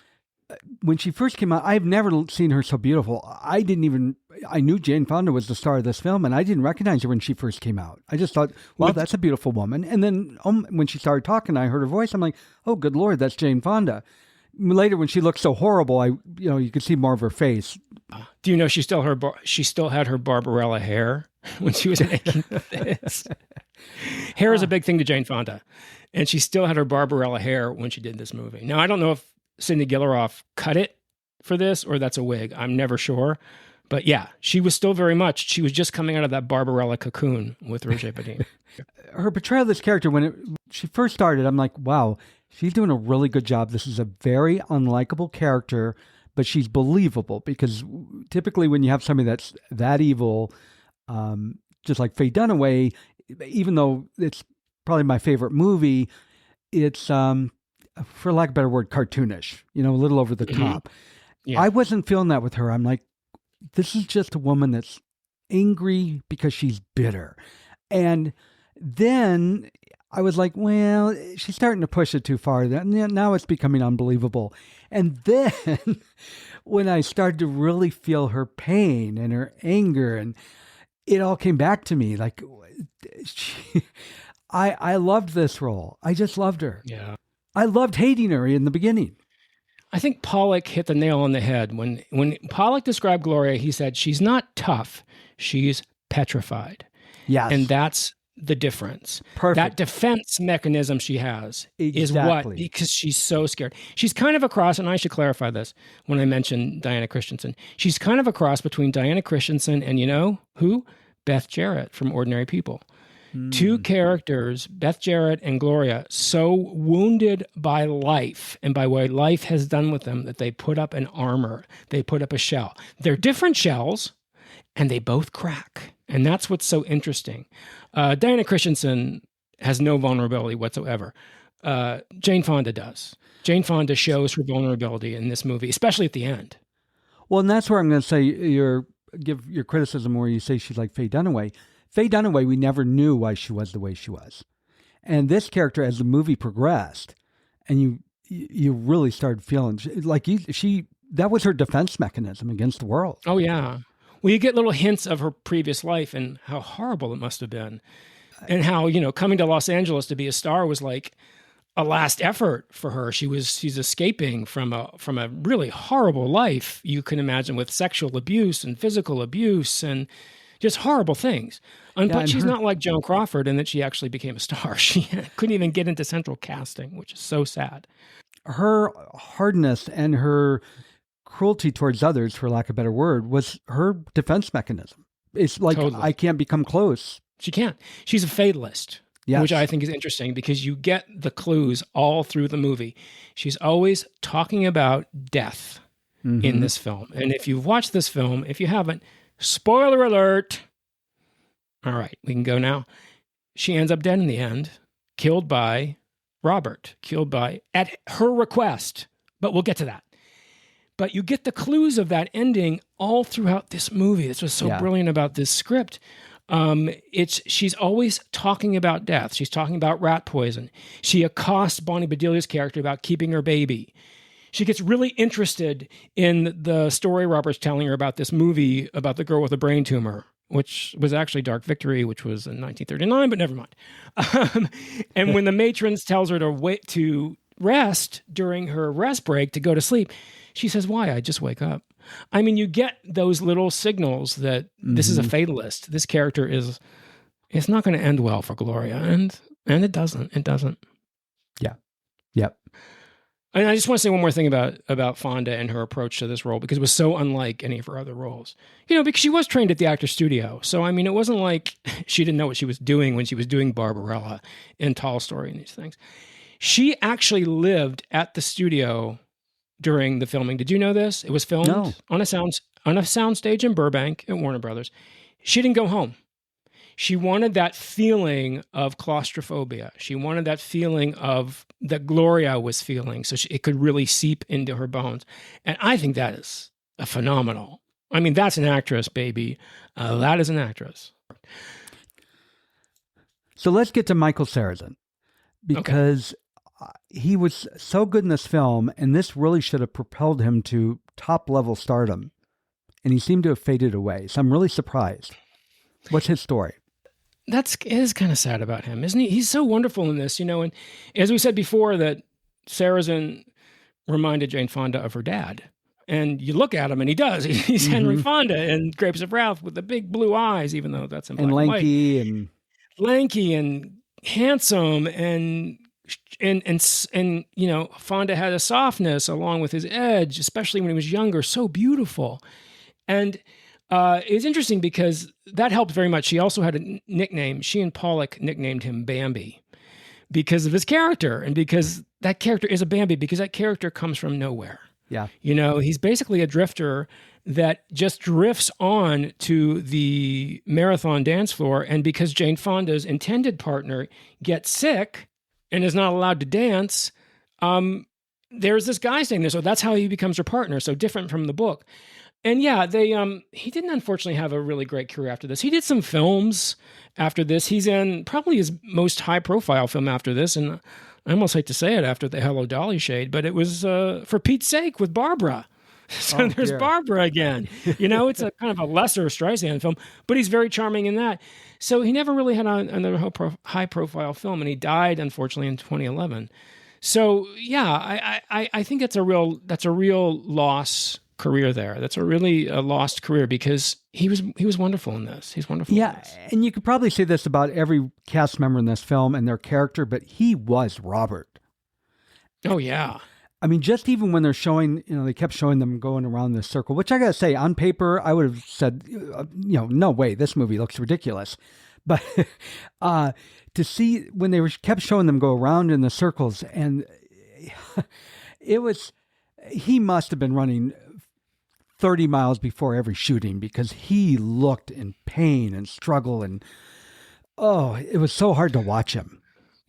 when she first came out, I've never seen her so beautiful. I knew Jane Fonda was the star of this film, and I didn't recognize her when she first came out. I just thought, well, that's a beautiful woman. And then when she started talking, I heard her voice. I'm like, oh, good Lord, that's Jane Fonda. Later, when she looked so horrible, you could see more of her face. Do you know she still had her Barbarella hair when she was making this? Hair is a big thing to Jane Fonda, and she still had her Barbarella hair when she did this movie. Now, I don't know if Sidney Gilleroff cut it for this or that's a wig. I'm never sure. But yeah, she was still very much, she was just coming out of that Barbarella cocoon with Roger Vadim. Her portrayal of this character, when she first started, I'm like, wow, she's doing a really good job. This is a very unlikable character, but she's believable because typically when you have somebody that's that evil, just like Faye Dunaway, even though it's probably my favorite movie, it's, for lack of a better word, cartoonish, a little over the top. Yeah. I wasn't feeling that with her. I'm like, this is just a woman that's angry because she's bitter. And then I was like, well, she's starting to push it too far. Now it's becoming unbelievable. And then when I started to really feel her pain and her anger, and it all came back to me, like, I loved this role. I just loved her. Yeah. I loved hating her in the beginning. I think Pollack hit the nail on the head. When Pollack described Gloria, he said, she's not tough, she's petrified. Yes. And that's the difference. Perfect. That defense mechanism she has is what, because she's so scared. She's kind of a cross, and I should clarify this when I mention Diana Christensen. She's kind of a cross between Diana Christensen and, who? Beth Jarrett from Ordinary People. Two characters, Beth Jarrett and Gloria, so wounded by life and by what life has done with them that they put up an armor, they put up a shell. They're different shells, and they both crack. And that's what's so interesting. Diana Christensen has no vulnerability whatsoever. Jane Fonda does. Jane Fonda shows her vulnerability in this movie, especially at the end. Well, and that's where I'm going to say give your criticism where you say she's like Faye Dunaway. Faye Dunaway, we never knew why she was the way she was. And this character, as the movie progressed, and you really started feeling, like that was her defense mechanism against the world. Oh, yeah. Well, you get little hints of her previous life and how horrible it must have been. And how, coming to Los Angeles to be a star was like a last effort for her. She's escaping from a really horrible life, you can imagine, with sexual abuse and physical abuse and just horrible things. But she's not like Joan Crawford in that she actually became a star. She couldn't even get into central casting, which is so sad. Her hardness and her cruelty towards others, for lack of a better word, was her defense mechanism. It's like, totally. I can't become close. She can't. She's a fatalist, yes. Which I think is interesting because you get the clues all through the movie. She's always talking about death in this film. And if you've watched this film, if you haven't, spoiler alert. All right, we can go now. She ends up dead in the end, killed by Robert, at her request. But we'll get to that. But you get the clues of that ending all throughout this movie. This was so brilliant about this script. She's always talking about death. She's talking about rat poison. She accosts Bonnie Bedelia's character about keeping her baby. She gets really interested in the story Robert's telling her about this movie about the girl with a brain tumor, which was actually Dark Victory, which was in 1939, but never mind. And when the matrons tells her to wait to rest during her rest break to go to sleep, she says, "Why? I just wake up." I mean, you get those little signals that this is a fatalist. This character it's not going to end well for Gloria, and it doesn't. It doesn't. Yeah. Yep. And I just want to say one more thing about Fonda and her approach to this role, because it was so unlike any of her other roles. Because she was trained at the Actors Studio. So, I mean, it wasn't like she didn't know what she was doing when she was doing Barbarella and Tall Story and these things. She actually lived at the studio during the filming. Did you know this? It was filmed on a soundstage in Burbank at Warner Brothers. She didn't go home. She wanted that feeling of claustrophobia. She wanted that feeling of that Gloria was feeling, so it could really seep into her bones. And I think that is a phenomenal. I mean, that's an actress, baby. That is an actress. So let's get to Michael Sarrazin, because he was so good in this film, and this really should have propelled him to top-level stardom, and he seemed to have faded away. So I'm really surprised. What's his story? It is kind of sad about him, isn't he? He's so wonderful in this, and as we said before, that Sarrazin reminded Jane Fonda of her dad. And you look at him, and he does. He's Henry Fonda in Grapes of Wrath with the big blue eyes, even though that's in black and lanky white. Lanky and handsome, and Fonda had a softness along with his edge, especially when he was younger, so beautiful. And it's interesting because that helped very much. She also had a nickname. She and Pollack nicknamed him Bambi because of his character, and because that character is a Bambi, because that character comes from nowhere. Yeah. He's basically a drifter that just drifts on to the marathon dance floor. And because Jane Fonda's intended partner gets sick and is not allowed to dance, there's this guy staying there. So that's how he becomes her partner. So different from the book. And yeah, he didn't unfortunately have a really great career after this. He did some films after this. He's in probably his most high profile film after this. And I almost hate to say it after the Hello Dolly shade, but it was For Pete's Sake with Barbara. So there's Barbara again. It's a kind of a lesser Streisand film, but he's very charming in that. So he never really had another high profile film, and he died unfortunately in 2011. So yeah, I think that's a real loss career there. That's a really lost career, because he was wonderful in this. He's wonderful. Yeah, in this. And you could probably say this about every cast member in this film and their character, but he was Robert. Oh yeah. I mean, just even when they're showing, they kept showing them going around the circle, which I got to say, on paper, I would have said, no way, this movie looks ridiculous. But to see when they kept showing them go around in the circles, and he must have been running 30 miles before every shooting, because he looked in pain and struggle, and it was so hard to watch him.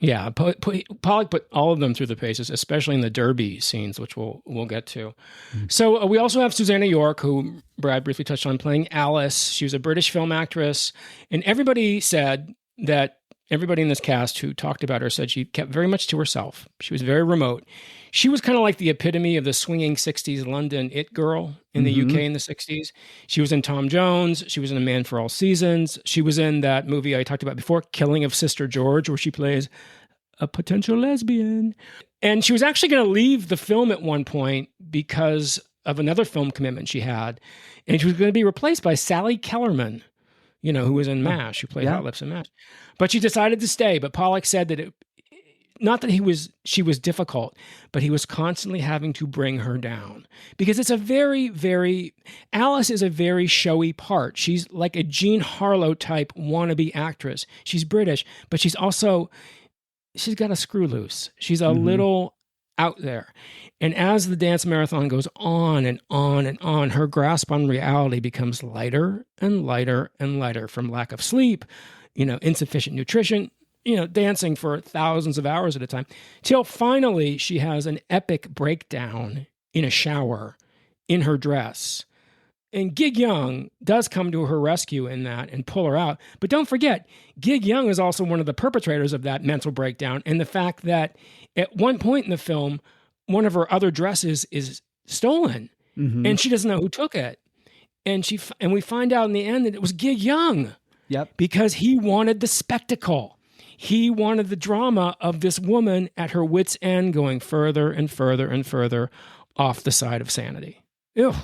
Yeah, Pollack put all of them through the paces, especially in the Derby scenes, which we'll get to. Mm-hmm. So we also have Susanna York, who Brad briefly touched on, playing Alice. She was a British film actress, and everybody in this cast who talked about her said she kept very much to herself. She was very remote. She was kind of like the epitome of the swinging 60s London it girl in the UK in the 60s. She was in Tom Jones. She was in A Man for All Seasons. She was in that movie I talked about before, Killing of Sister George, where she plays a potential lesbian. And she was actually going to leave the film at one point because of another film commitment she had. And she was going to be replaced by Sally Kellerman, who was in MASH, who played Hot Lips in MASH. But she decided to stay. But Pollack said that not that she was difficult, but he was constantly having to bring her down, because it's a very, very, Alice is a very showy part. She's like a Jean Harlow type wannabe actress. She's British, but she's got a screw loose. She's a little out there. And as the dance marathon goes on and on and on, her grasp on reality becomes lighter and lighter and lighter from lack of sleep, insufficient nutrition, dancing for thousands of hours at a time, till finally she has an epic breakdown in a shower in her dress. And Gig Young does come to her rescue in that and pull her out. But don't forget, Gig Young is also one of the perpetrators of that mental breakdown. And the fact that at one point in the film, one of her other dresses is stolen and she doesn't know who took it. And we find out in the end that it was Gig Young. Yep. Because he wanted the spectacle. He wanted the drama of this woman at her wit's end going further and further and further off the side of sanity. Ew.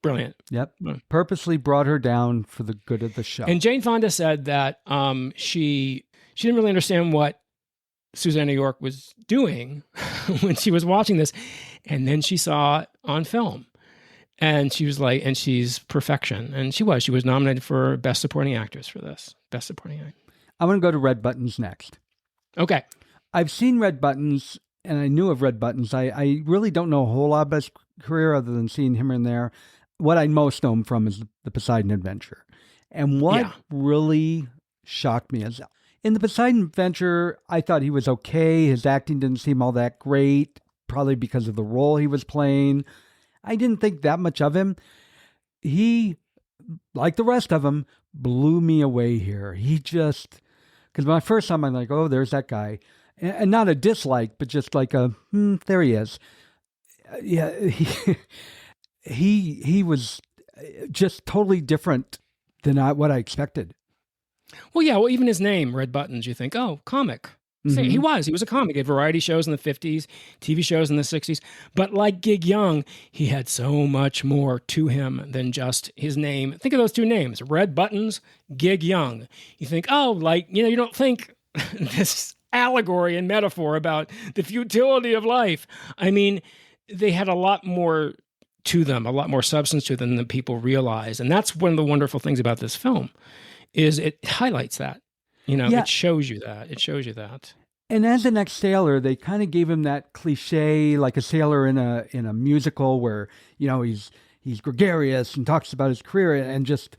Brilliant. Yep. Purposely brought her down for the good of the show. And Jane Fonda said that she didn't really understand what Susanna York was doing when she was watching this. And then she saw it on film. And she was like, and she's perfection. And she was nominated for Best Supporting Actress for this. Best Supporting Actress. I'm going to go to Red Buttons next. Okay. I've seen Red Buttons and I knew of Red Buttons. I really don't know a whole lot about his career other than seeing him in there. What I most know him from is the Poseidon Adventure. And what really shocked me is in the Poseidon Adventure, I thought he was okay. His acting didn't seem all that great, probably because of the role he was playing. I didn't think that much of him. He, like the rest of them, blew me away here. He just, because my first time I'm like, oh, there's that guy. And not a dislike, but just like there he is. Yeah, he was just totally different than what I expected. Well, yeah. Well, even his name, Red Buttons, you think, oh, comic. He was a comic. He had variety shows in the 50s, TV shows in the 60s. But like Gig Young, he had so much more to him than just his name. Think of those two names, Red Buttons, Gig Young. You think, oh, like, you don't think this allegory and metaphor about the futility of life. I mean, they had a lot more to them, a lot more substance to them than people realize. And that's one of the wonderful things about this film, is it highlights that. It shows you that. It shows you that. And as an ex-sailor, they kind of gave him that cliche, like a sailor in a musical where, he's gregarious and talks about his career and just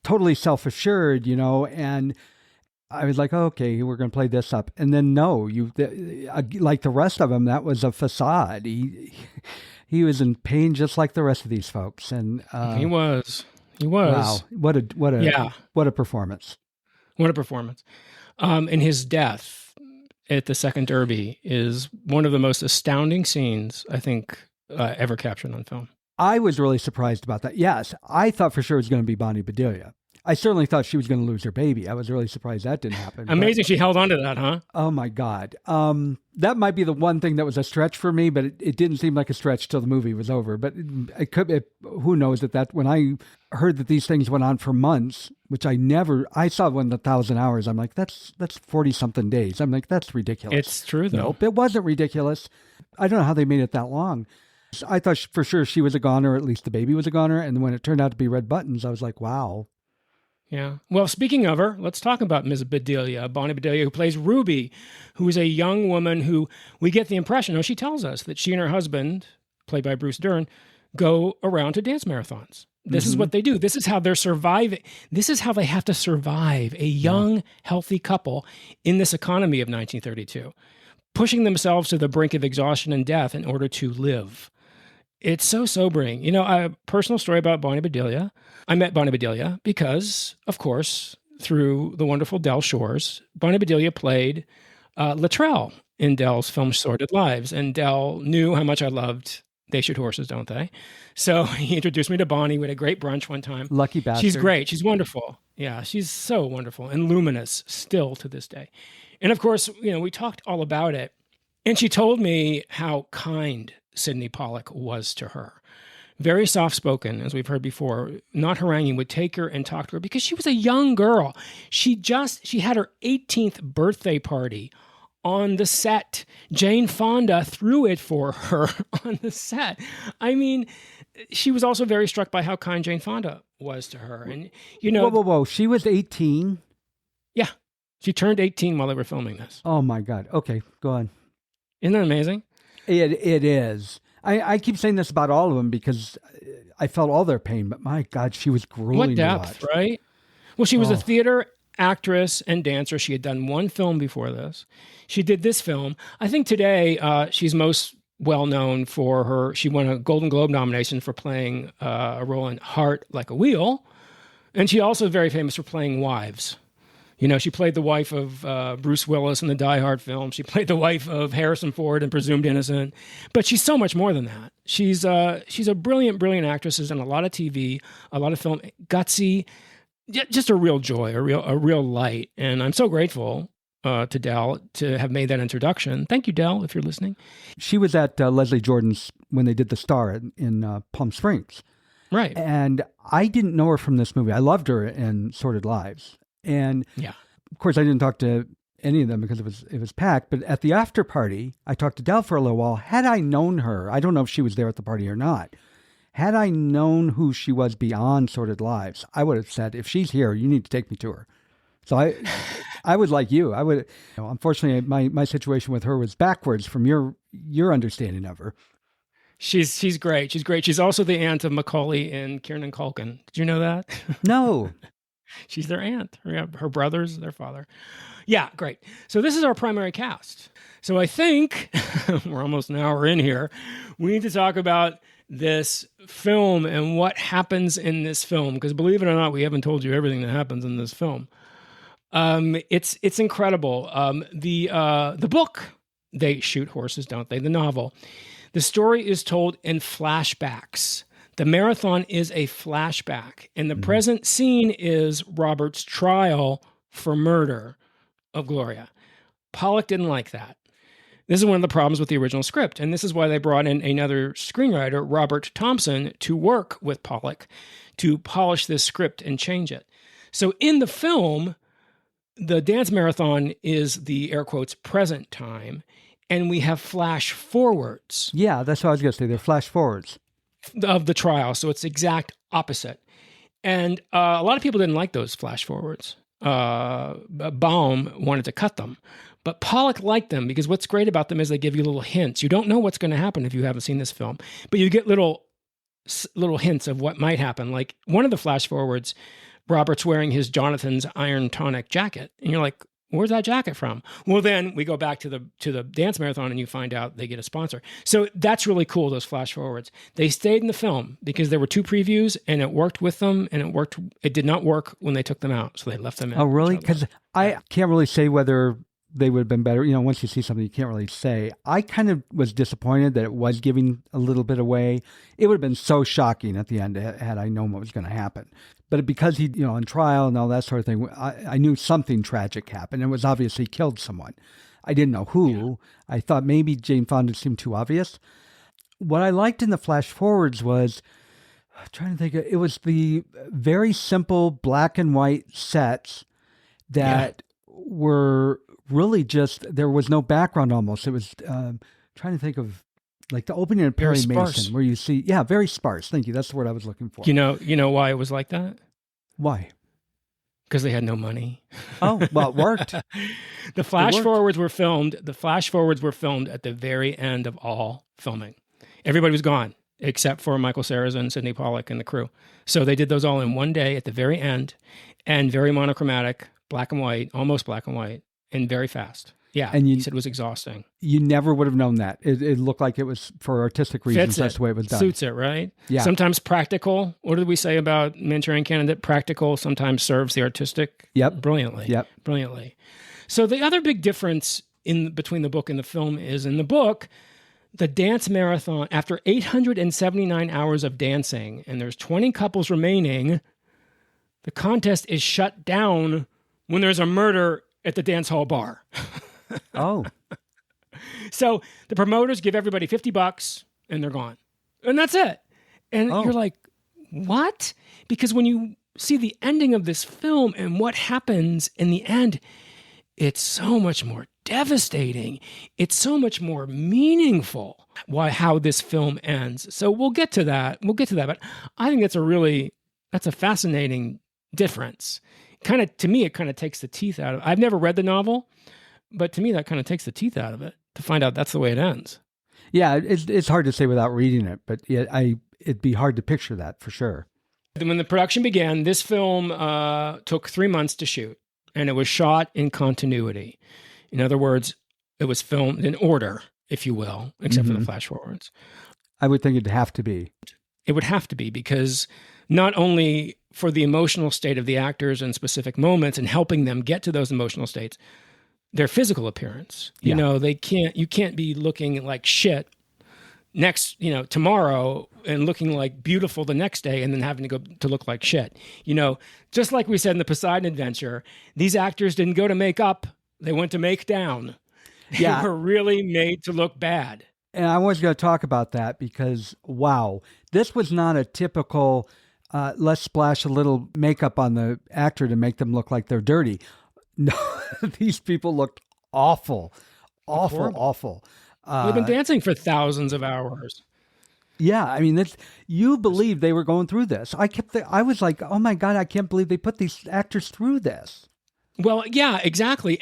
totally self-assured, and I was like, oh, okay, we're going to play this up. And then no, like the rest of them, that was a facade. He was in pain just like the rest of these folks. And he was. Wow, what a performance. What a performance. And his death at the second Derby is one of the most astounding scenes, I think, ever captured on film. I was really surprised about that. Yes, I thought for sure it was going to be Bonnie Bedelia. I certainly thought she was going to lose her baby. I was really surprised that didn't happen. Amazing she held on to that, huh? Oh, my God. That might be the one thing that was a stretch for me, but it didn't seem like a stretch till the movie was over. But who knows that when I heard that these things went on for months, which I saw one 1,000 hours. I'm like, that's 40-something days. I'm like, that's ridiculous. It's true, though. Nope, it wasn't ridiculous. I don't know how they made it that long. I thought for sure she was a goner, or at least the baby was a goner. And when it turned out to be Red Buttons, I was like, wow. Yeah. Well, speaking of her, let's talk about Ms. Bedelia, Bonnie Bedelia, who plays Ruby, who is a young woman who we get the impression, she tells us that she and her husband, played by Bruce Dern, go around to dance marathons. This is what they do. This is how they're surviving. This is how they have to survive, a young, healthy couple in this economy of 1932, pushing themselves to the brink of exhaustion and death in order to live. It's so sobering. A personal story about Bonnie Bedelia. I met Bonnie Bedelia because, of course, through the wonderful Del Shores, Bonnie Bedelia played Luttrell in Del's film Sordid Lives. And Del knew how much I loved They Shoot Horses, Don't They? So he introduced me to Bonnie. We had a great brunch one time. Lucky bastard. She's great. She's wonderful. Yeah, she's so wonderful and luminous still to this day. And of course, we talked all about it. And she told me how kind Sidney Pollack was to her. Very soft-spoken, as we've heard before, not haranguing, would take her and talk to her because she was a young girl. She had her 18th birthday party on the set. Jane Fonda threw it for her on the set. I mean, she was also very struck by how kind Jane Fonda was to her. And, Whoa. She was 18? Yeah. She turned 18 while they were filming this. Oh, my God. Okay, go on. Isn't that amazing? It is. I keep saying this about all of them because I felt all their pain, but my God, she was grueling. What depth, right? Well, she was a theater actress and dancer. She had done one film before this. She did this film. I think today she's most well known for she won a Golden Globe nomination for playing a role in Heart Like a Wheel. And she also is very famous for playing wives. You know, she played the wife of Bruce Willis in the Die Hard film. She played the wife of Harrison Ford in Presumed Innocent. But she's so much more than that. She's a brilliant, brilliant actress. Has done a lot of TV, a lot of film, gutsy, just a real joy, a real light. And I'm so grateful to Del to have made that introduction. Thank you, Del, if you're listening. She was at Leslie Jordan's when they did The Star in Palm Springs. Right. And I didn't know her from this movie. I loved her in Sordid Lives. And of course, I didn't talk to any of them because it was packed. But at the after party, I talked to Del for a little while. Had I known her, I don't know if she was there at the party or not. Had I known who she was beyond Sordid Lives, I would have said, if she's here, you need to take me to her. So I would like you. I would. Unfortunately, my situation with her was backwards from your understanding of her. She's great. She's great. She's also the aunt of Macaulay and Kieran Culkin. Did you know that? No. She's their aunt. Her brother's their father. Yeah, great. So this is our primary cast. So I think we're almost an hour in here. We need to talk about this film and what happens in this film, because believe it or not, we haven't told you everything that happens in this film. It's incredible. The book, They Shoot Horses, Don't They? The novel. The story is told in flashbacks. The marathon is a flashback, and the present scene is Robert's trial for murder of Gloria. Pollack didn't like that. This is one of the problems with the original script, and this is why they brought in another screenwriter, Robert Thompson, to work with Pollack to polish this script and change it. So in the film, the dance marathon is the air quotes present time, and we have flash forwards. Yeah, that's what I was going to say. They're flash forwards of the trial. So it's exact opposite. And a lot of people didn't like those flash forwards. Baum wanted to cut them. But Pollack liked them because what's great about them is they give you little hints. You don't know what's going to happen if you haven't seen this film, but you get little hints of what might happen. Like one of the flash forwards, Robert's wearing his Jonathan's Iron Tonic jacket. And you're like, where's that jacket from? Well, then we go back to the dance marathon and you find out they get a sponsor. So that's really cool, those flash forwards. They stayed in the film because there were 2 previews and it worked with them and it did not work when they took them out. So they left them in. Oh, really? Because I can't really say whether they would have been better. You know, once you see something, you can't really say. I kind of was disappointed that it was giving a little bit away. It would have been so shocking at the end had I known what was going to happen. But because he, on trial and all that sort of thing, I knew something tragic happened. It was obviously killed someone. I didn't know who. Yeah. I thought maybe Jane Fonda seemed too obvious. What I liked in the flash forwards was, I'm trying to think, it was the very simple black and white sets that were really just, there was no background almost. It was, trying to think of, like the opening of Perry Mason, where you see, very sparse. Thank you. That's the word I was looking for. You know why it was like that? Why? Because they had no money. Oh, well, it worked. The flash forwards were filmed. The flash forwards were filmed at the very end of all filming. Everybody was gone except for Michael Sarrazin, Sidney Pollack, and the crew. So they did those all in one day at the very end, and very monochromatic, black and white, almost black and white, and very fast. Yeah, and he said it was exhausting. You never would have known that. It looked like it was for artistic reasons. That's the way it was done. Suits it, right? Yeah. Sometimes practical. What did we say about Manchurian Candidate? Practical sometimes serves the artistic. Brilliantly. Brilliantly. So the other big difference between the book and the film is in the book, the dance marathon, after 879 hours of dancing, and there's 20 couples remaining, the contest is shut down when there's a murder at the dance hall bar. Oh. So the promoters give everybody $50 and they're gone. And that's it. And you're like, what? Because when you see the ending of this film and what happens in the end, it's so much more devastating. It's so much more meaningful how this film ends. So we'll get to that. But I think that's a fascinating difference. To me, it kind of takes the teeth out of it. I've never read the novel, but to me, that kind of takes the teeth out of it to find out that's the way it ends. Yeah, it's hard to say without reading it, but it'd be hard to picture that for sure. When the production began, this film took 3 months to shoot, and it was shot in continuity. In other words, it was filmed in order. if you will, except for the flash forwards. I would think it'd have to be. It would have to be, because not only for the emotional state of the actors in specific moments and helping them get to those emotional states, their physical appearance. You know, you can't be looking like shit tomorrow and looking like beautiful the next day and then having to go to look like shit. You know, just like we said in the Poseidon Adventure, these actors didn't go to make up, they went to make down. Yeah. They were really made to look bad. And I was going to talk about that because, wow, this was not a typical, let's splash a little makeup on the actor to make them look like they're dirty. No, these people looked awful. Awful. They've been dancing for thousands of hours. Yeah, I mean, you believe they were going through this. I was like, oh my God, I can't believe they put these actors through this. Well, yeah, exactly.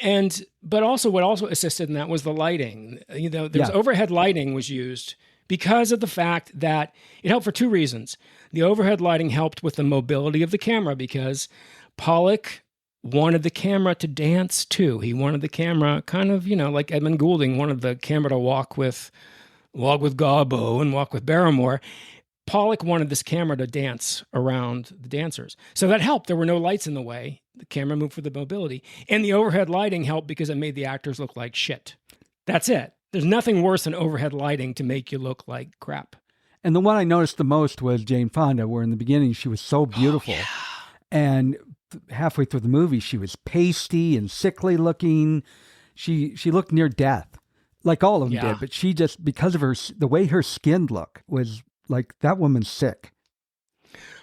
But also what also assisted in that was the lighting. You know, there's overhead lighting was used because of the fact that it helped for two reasons. The overhead lighting helped with the mobility of the camera because Pollack wanted the camera to dance too. He wanted the camera kind of, like Edmund Goulding wanted the camera to walk with Garbo and walk with Barrymore. Pollack wanted this camera to dance around the dancers. So that helped. There were no lights in the way. The camera moved for the mobility. And the overhead lighting helped because it made the actors look like shit. That's it. There's nothing worse than overhead lighting to make you look like crap. And the one I noticed the most was Jane Fonda, where in the beginning she was so beautiful. Oh, yeah. And halfway through the movie, she was pasty and sickly looking. She looked near death, like all of them did. But she just, because of the way her skin looked, was like, that woman's sick.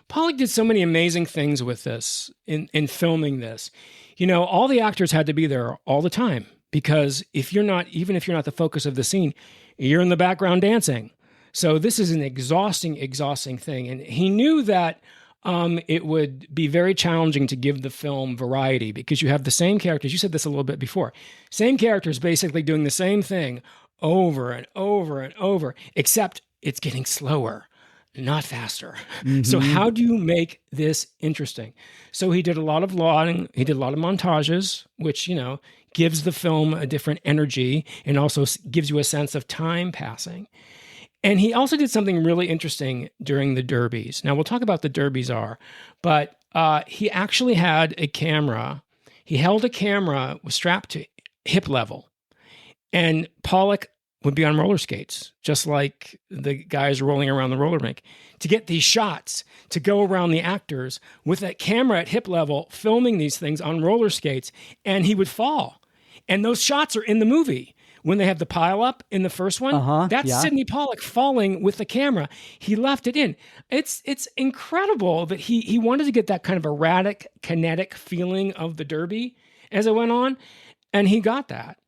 Pollack did so many amazing things with this in filming this. All the actors had to be there all the time because even if you're not the focus of the scene, you're in the background dancing. So this is an exhausting thing. And he knew that it would be very challenging to give the film variety because you have the same characters. You said this a little bit before. Same characters basically doing the same thing over and over and over, except it's getting slower, not faster. Mm-hmm. So how do you make this interesting? So he did a lot of lauding. He did a lot of montages, which, gives the film a different energy and also gives you a sense of time passing. And he also did something really interesting during the derbies. Now, we'll talk about the derbies but he actually had a camera. He held a camera strapped to hip level. And Pollack would be on roller skates, just like the guys rolling around the roller rink, to get these shots, to go around the actors with that camera at hip level, filming these things on roller skates, and he would fall. And those shots are in the movie. When they have the pile up in the first one, that's Sidney Pollack falling with the camera. He left it in. It's incredible that he wanted to get that kind of erratic, kinetic feeling of the derby as it went on, and he got that.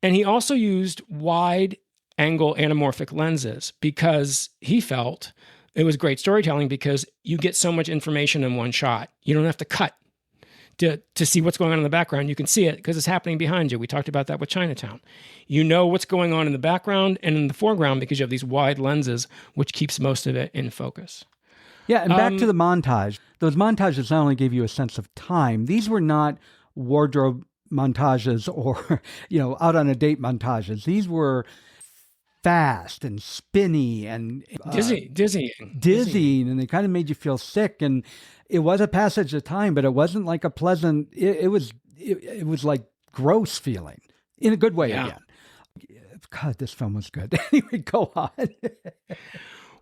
And he also used wide angle anamorphic lenses because he felt it was great storytelling because you get so much information in one shot. You don't have to cut to see what's going on in the background. You can see it because it's happening behind you. We talked about that with Chinatown. You know what's going on in the background and in the foreground because you have these wide lenses, which keeps most of it in focus. Yeah, and back to the montage. Those montages not only gave you a sense of time, these were not wardrobe montages or, out on a date montages. These were fast and spinny and dizzying, and they kind of made you feel sick. And it was a passage of time, but it wasn't like a pleasant. It was like gross feeling in a good way again. God, this film was good. Anyway, go on.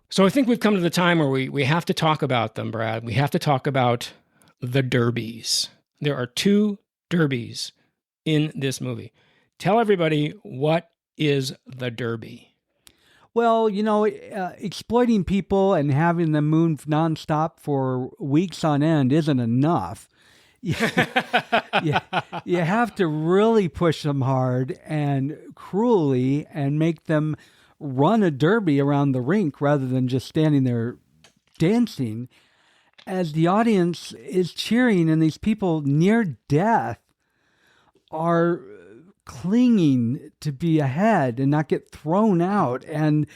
So I think we've come to the time where we have to talk about them, Brad. We have to talk about the derbies. There are two derbies in this movie. Tell everybody, what is the derby? Well, exploiting people and having them move nonstop for weeks on end isn't enough. You have to really push them hard and cruelly and make them run a derby around the rink rather than just standing there dancing as the audience is cheering and these people near death are clinging to be ahead and not get thrown out. And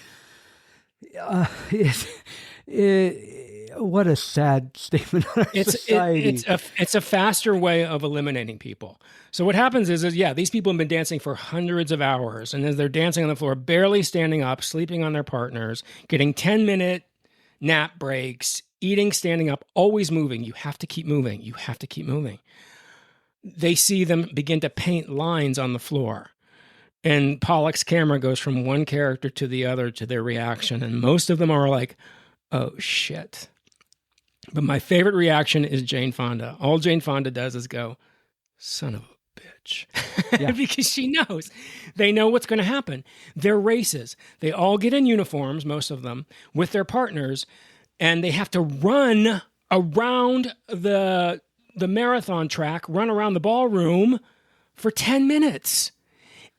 what a sad statement on our society. It's a faster way of eliminating people. So what happens is these people have been dancing for hundreds of hours, and as they're dancing on the floor, barely standing up, sleeping on their partners, getting 10-minute nap breaks, eating, standing up, always moving. You have to keep moving. You have to keep moving. They see them begin to paint lines on the floor. And Pollack's camera goes from one character to the other to their reaction. And most of them are like, oh, shit. But my favorite reaction is Jane Fonda. All Jane Fonda does is go, son of a bitch. Yeah. Because she knows. They know what's going to happen. They're races. They all get in uniforms, most of them, with their partners, and they have to run around the marathon track, run around the ballroom for 10 minutes.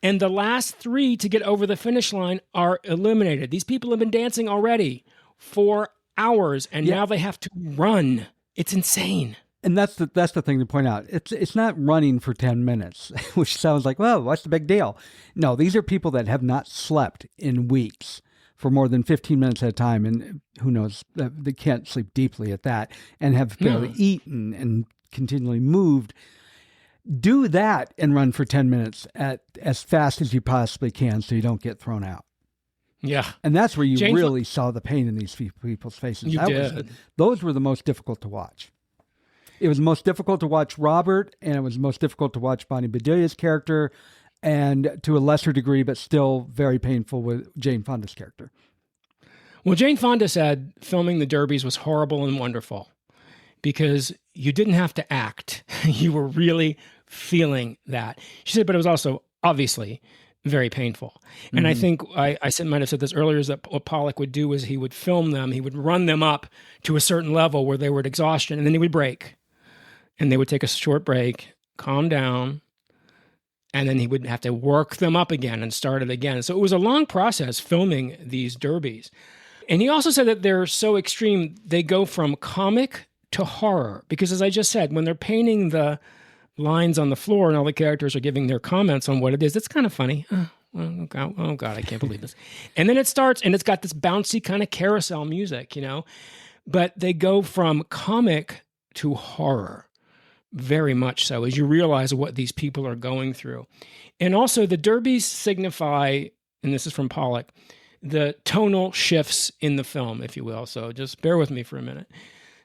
And the last 3 to get over the finish line are eliminated. These people have been dancing already for hours, and now they have to run. It's insane. And that's the thing to point out. It's not running for 10 minutes, which sounds like, well, what's the big deal? No, these are people that have not slept in weeks for more than 15 minutes at a time, and who knows, they can't sleep deeply at that, and have barely eaten and continually moved. Do that and run for 10 minutes at as fast as you possibly can so you don't get thrown out. Yeah. And that's where you really saw the pain in these people's faces. Those were the most difficult to watch. It was most difficult to watch Robert, and it was most difficult to watch Bonnie Bedelia's character, and to a lesser degree, but still very painful, with Jane Fonda's character. Well, Jane Fonda said filming the Derbies was horrible and wonderful because you didn't have to act. You were really feeling that. She said, but it was also obviously very painful. And I think I might have said this earlier, is that what Pollack would do is he would film them, he would run them up to a certain level where they were at exhaustion, and then he would break. And they would take a short break, calm down, and then he would have to work them up again and start it again. So it was a long process filming these derbies. And he also said that they're so extreme, they go from comic to horror. Because as I just said, when they're painting the lines on the floor and all the characters are giving their comments on what it is, it's kind of funny. Oh God, I can't believe this. And then it starts, and it's got this bouncy kind of carousel music, you know. But they go from comic to horror. Very much so, as you realize what these people are going through. And also the derbies signify, and this is from Pollack, the tonal shifts in the film, if you will. So just bear with me for a minute.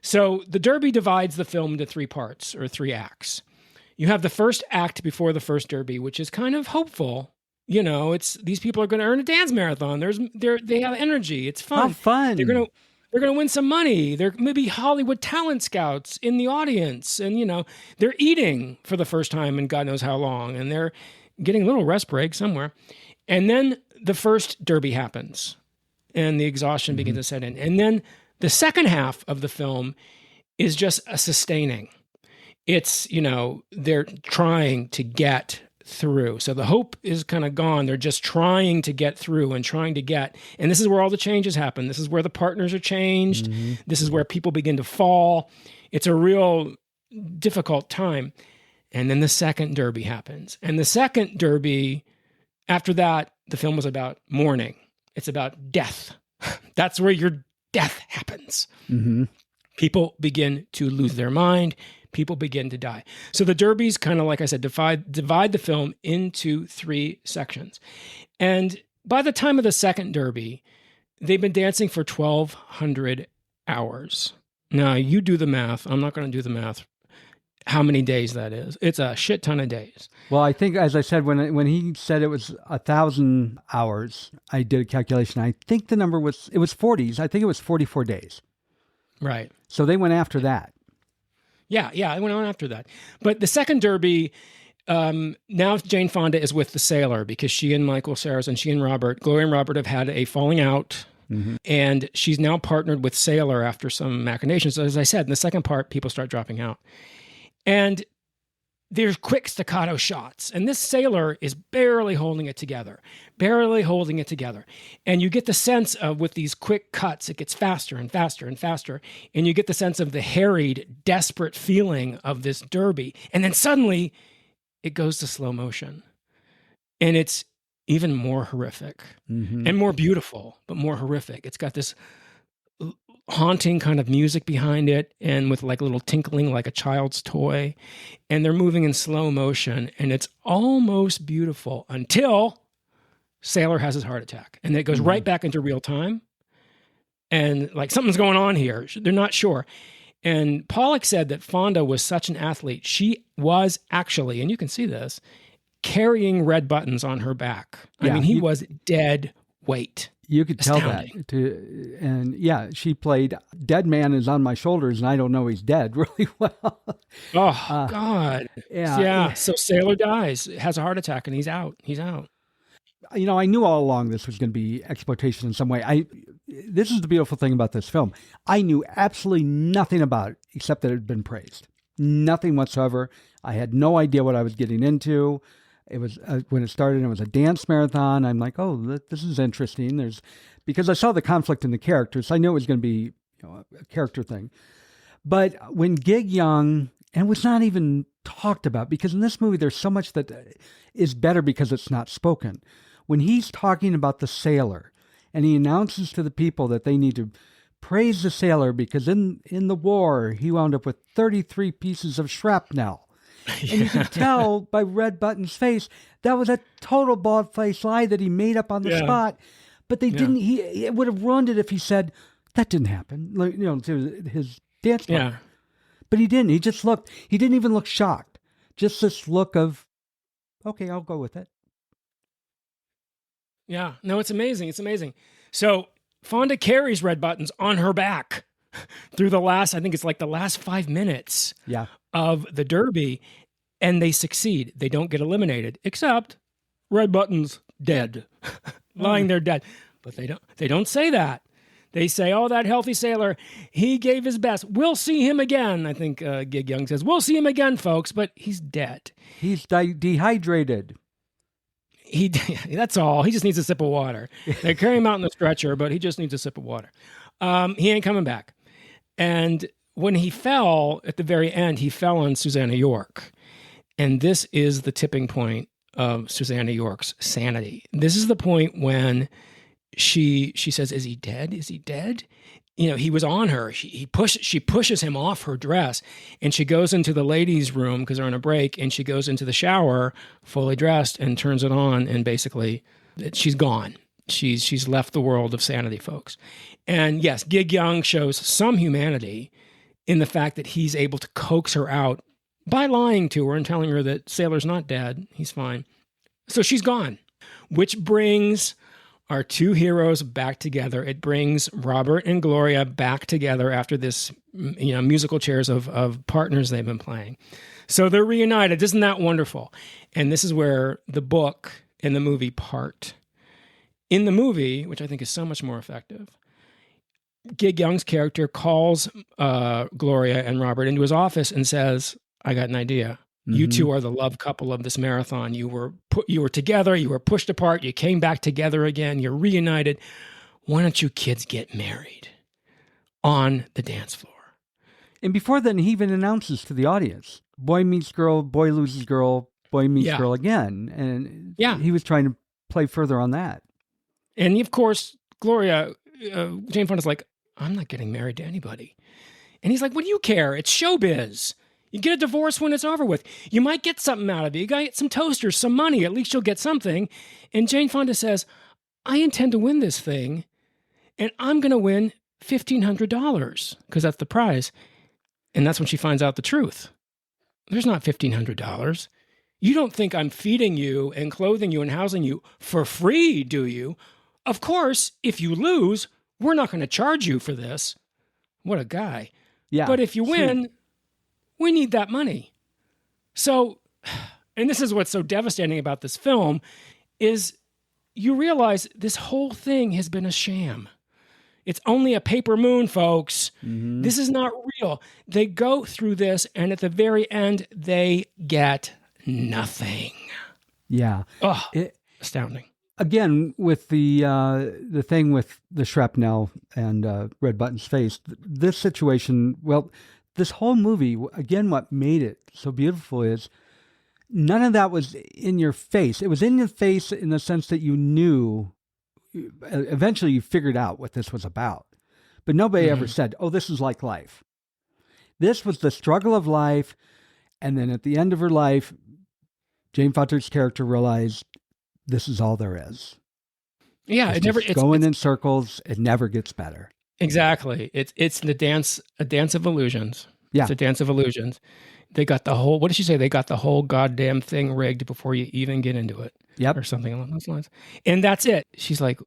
So the derby divides the film into 3 parts, or 3 acts. You have the first act before the first derby, which is kind of hopeful. You know, it's these people are going to earn a dance marathon. They have energy. It's fun. How fun. They're going to win some money. There may be Hollywood talent scouts in the audience. And, you know, they're eating for the first time in God knows how long. And they're getting a little rest break somewhere. And then the first derby happens. And the exhaustion begins to set in. And then the second half of the film is just a sustaining. It's, you know, they're trying to get through. So the hope is kind of gone. They're just trying to get through and and this is where all the changes happen. This is where the partners are changed. This is where people begin to fall. It's a real difficult time. And then the second derby happens. And the second derby, after that, the film was about mourning. It's about death. That's where your death happens. People begin to lose their mind. People begin to die. So the derbies kind of, like I said, divide the film into 3 sections. And by the time of the second derby, they've been dancing for 1,200 hours. Now, you do the math. I'm not going to do the math. How many days that is? It's a shit ton of days. Well, I think, as I said, when he said it was 1,000 hours, I did a calculation. I think the number was 40s. I think it was 44 days. Right. So they went after that. Yeah, I went on after that. But the second derby, now Jane Fonda is with the sailor because she and Michael Sarrazin, she and Gloria and Robert have had a falling out. And she's now partnered with Sailor after some machinations. As I said, in the second part, people start dropping out. And there's quick staccato shots. And this sailor is barely holding it together. And you get the sense of, with these quick cuts, it gets faster and faster and faster. And you get the sense of the harried, desperate feeling of this derby. And then suddenly it goes to slow motion. And it's even more horrific and more beautiful, but more horrific. It's got this haunting kind of music behind it, and with like little tinkling like a child's toy. And they're moving in slow motion, and it's almost beautiful until Sailor has his heart attack. And it goes right back into real time. And like something's going on here. They're not sure. And Pollack said that Fonda was such an athlete. She was actually, and you can see this, carrying red buttons on her back. I mean, he was dead weight. You could tell that. And yeah, she played Dead Man is on my shoulders and I don't know he's dead really well. Oh, God. Yeah. So Sailor dies, has a heart attack, and he's out. He's out. You know, I knew all along this was going to be exploitation in some way. This is the beautiful thing about this film. I knew absolutely nothing about it except that it had been praised. Nothing whatsoever. I had no idea what I was getting into. It was when it started, it was a dance marathon. I'm like, oh, this is interesting. Because I saw the conflict in the characters, so I knew it was going to be a character thing. But when Gig Young, and it was not even talked about, because in this movie there's so much that is better because it's not spoken. When he's talking about the sailor, and he announces to the people that they need to praise the sailor because in the war he wound up with 33 pieces of shrapnel. And you could tell by Red Button's face, that was a total bald-faced lie that he made up on the spot. But they didn't, it would have ruined it if he said, that didn't happen, to his dance partner. But he didn't. He just looked, he didn't even look shocked. Just this look of, okay, I'll go with it. Yeah, no, it's amazing. It's amazing. So Fonda carries Red Buttons on her back through the last 5 minutes of the Derby, and they succeed. They don't get eliminated, except Red Button's dead, lying there dead. But they don't say that. They say, oh, that healthy sailor, he gave his best. We'll see him again. I think Gig Young says, we'll see him again, folks, but he's dead. He's dehydrated. That's all. He just needs a sip of water. They carry him out in the stretcher, but he just needs a sip of water. He ain't coming back. And when he fell at the very end, he fell on Susanna York. And this is the tipping point of Susanna York's sanity. This is the point when she says, is he dead? Is he dead? He was on her. She pushes him off her dress, and she goes into the ladies' room because they're on a break, and she goes into the shower fully dressed and turns it on, and basically she's gone. She's left the world of sanity, folks. And yes, Gig Young shows some humanity in the fact that he's able to coax her out by lying to her and telling her that Sailor's not dead. He's fine. So she's gone, which brings our two heroes back together. It brings Robert and Gloria back together after this, musical chairs of partners they've been playing. So they're reunited. Isn't that wonderful? And this is where the book and the movie part. In the movie, which I think is so much more effective, Gig Young's character calls Gloria and Robert into his office and says, I got an idea. You two are the love couple of this marathon. You were together. You were pushed apart. You came back together again. You're reunited. Why don't you kids get married on the dance floor? And before then, he even announces to the audience, boy meets girl, boy loses girl, boy meets girl again. And he was trying to play further on that. And of course, Gloria, Jane Fonda's like, I'm not getting married to anybody. And he's like, what do you care? It's showbiz. You get a divorce when it's over with. You might get something out of it. You got to get some toasters, some money. At least you'll get something. And Jane Fonda says, I intend to win this thing, and I'm going to win $1,500 because that's the prize. And that's when she finds out the truth. There's not $1,500. You don't think I'm feeding you and clothing you and housing you for free, do you? Of course, if you lose, we're not going to charge you for this. What a guy. Yeah. But if you win, we need that money. So, and this is what's so devastating about this film, is you realize this whole thing has been a sham. It's only a paper moon, folks. This is not real. They go through this, and at the very end, they get nothing. Yeah. Oh, astounding. Again, with the thing with the shrapnel and Red Button's face, this situation, this whole movie, again, what made it so beautiful is none of that was in your face. It was in your face in the sense that you knew, eventually you figured out what this was about. But nobody ever said, oh, this is like life. This was the struggle of life. And then at the end of her life, Jane Fonda's character realized this is all there is. Yeah, it's going in circles. It never gets better. Exactly. It's a dance of illusions. Yeah. It's a dance of illusions. They got the whole, what did she say? They got the whole goddamn thing rigged before you even get into it. Yep. Or something along those lines. And that's it. She's like,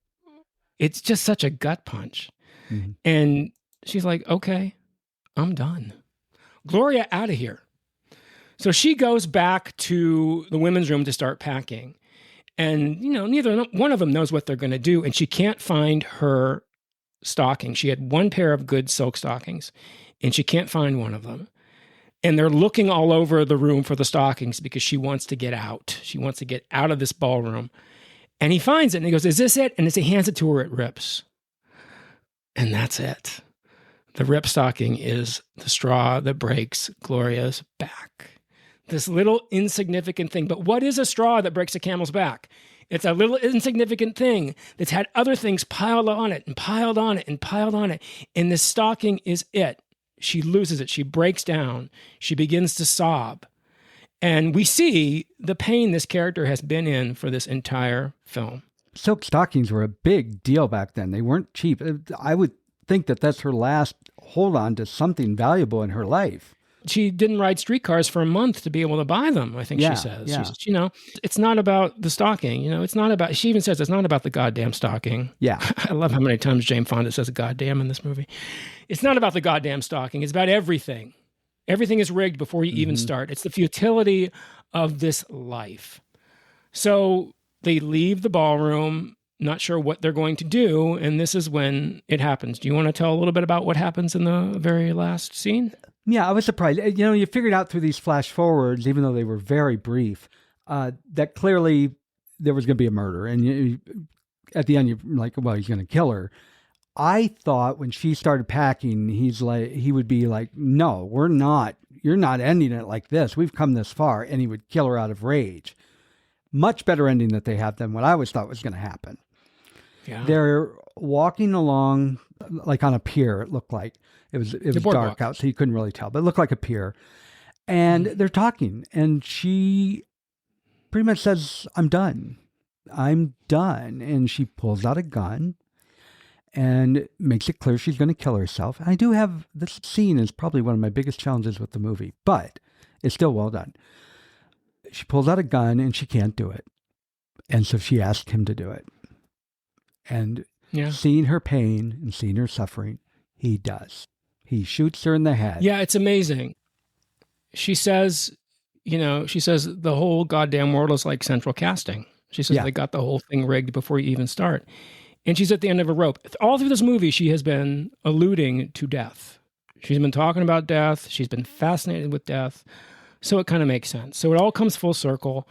it's just such a gut punch. Mm-hmm. And she's like, okay, I'm done. Gloria, out of here. So she goes back to the women's room to start packing. And, neither one of them knows what they're going to do. And she can't find her stocking. She had one pair of good silk stockings, and she can't find one of them. And they're looking all over the room for the stockings because she wants to get out. She wants to get out of this ballroom. And he finds it, and he goes, is this it? And as he hands it to her, it rips. And that's it. The rip stocking is the straw that breaks Gloria's back. This little insignificant thing. But what is a straw that breaks a camel's back? It's a little insignificant thing that's had other things piled on it and piled on it and piled on it. And this stocking is it. She loses it. She breaks down. She begins to sob. And we see the pain this character has been in for this entire film. Silk stockings were a big deal back then. They weren't cheap. I would think that that's her last hold on to something valuable in her life. She didn't ride streetcars for a month to be able to buy them, I think she says. Yeah. It's not about the stocking. It's not about, she even says it's not about the goddamn stocking. Yeah. I love how many times Jane Fonda says goddamn in this movie. It's not about the goddamn stocking. It's about everything. Everything is rigged before you even start. It's the futility of this life. So they leave the ballroom, not sure what they're going to do, and this is when it happens. Do you want to tell a little bit about what happens in the very last scene? Yeah, I was surprised. You figured out through these flash forwards, even though they were very brief, that clearly there was going to be a murder. And at the end, you're like, well, he's going to kill her. I thought when she started packing, he would be like, no, we're not. You're not ending it like this. We've come this far. And he would kill her out of rage. Much better ending that they have than what I always thought was going to happen. Yeah. They're walking along like on a pier, it looked like. It was dark out, so you couldn't really tell, but it looked like a pier. And they're talking, and she pretty much says, I'm done. I'm done. And she pulls out a gun and makes it clear she's going to kill herself. And I do have, this scene is probably one of my biggest challenges with the movie, but it's still well done. She pulls out a gun and she can't do it. And so she asked him to do it. And seeing her pain and seeing her suffering, he does. He shoots her in the head. Yeah, it's amazing. She says, the whole goddamn world is like central casting. She says they got the whole thing rigged before you even start. And she's at the end of a rope. All through this movie, she has been alluding to death. She's been talking about death. She's been fascinated with death. So it kind of makes sense. So it all comes full circle.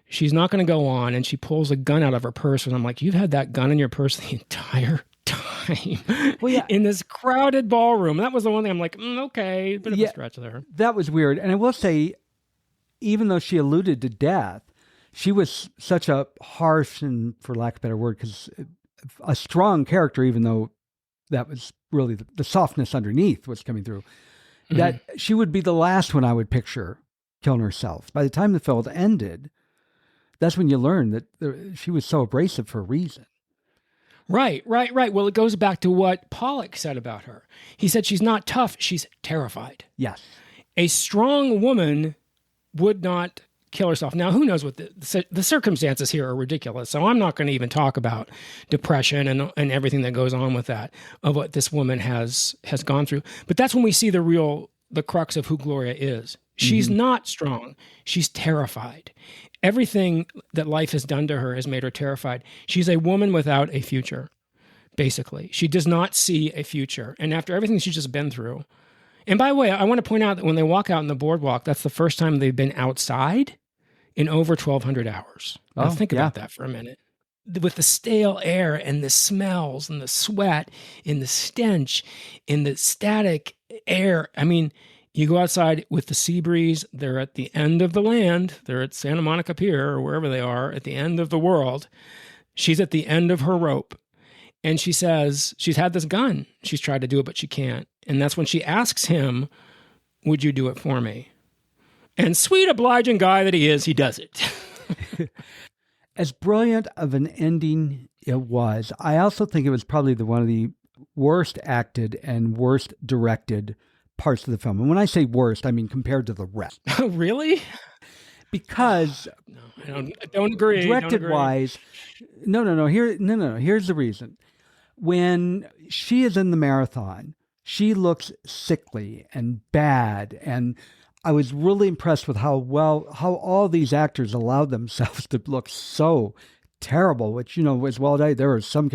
She's not going to go on, and she pulls a gun out of her purse. And I'm like, you've had that gun in your purse the entire time. Well, yeah. In this crowded ballroom. That was the one thing I'm like, okay, bit of a stretch there. That was weird. And I will say, even though she alluded to death, she was such a harsh and, for lack of a better word, because a strong character, even though that was really the softness underneath was coming through, that she would be the last one I would picture killing herself. By the time the film ended, that's when you learn that she was so abrasive for a reason. Right. Well, it goes back to what Pollack said about her. He said she's not tough, she's terrified. Yes. A strong woman would not kill herself. Now, who knows what the circumstances here are ridiculous. So I'm not going to even talk about depression and everything that goes on with that, of what this woman has gone through. But that's when we see the crux of who Gloria is. She's not strong. She's terrified. Everything that life has done to her has made her terrified. She's a woman without a future, basically. She does not see a future. And after everything she's just been through. And by the way, I want to point out that when they walk out on the boardwalk, that's the first time they've been outside in over 1,200 hours. Now think about that for a minute. With the stale air and the smells and the sweat and the stench and the static air. I mean, you go outside with the sea breeze. They're at the end of the land. They're at Santa Monica Pier or wherever they are at the end of the world. She's at the end of her rope. And she says she's had this gun. She's tried to do it, but she can't. And that's when she asks him, would you do it for me? And sweet, obliging guy that he is, he does it. As brilliant of an ending it was, I also think it was probably one of the worst acted and worst directed parts of the film. And when I say worst, I mean compared to the rest. Oh, really? Because no, I don't agree. Directed wise, no. Here's the reason. When she is in the marathon, she looks sickly and bad, and I was really impressed with how all these actors allowed themselves to look so terrible, which, was well done. There were some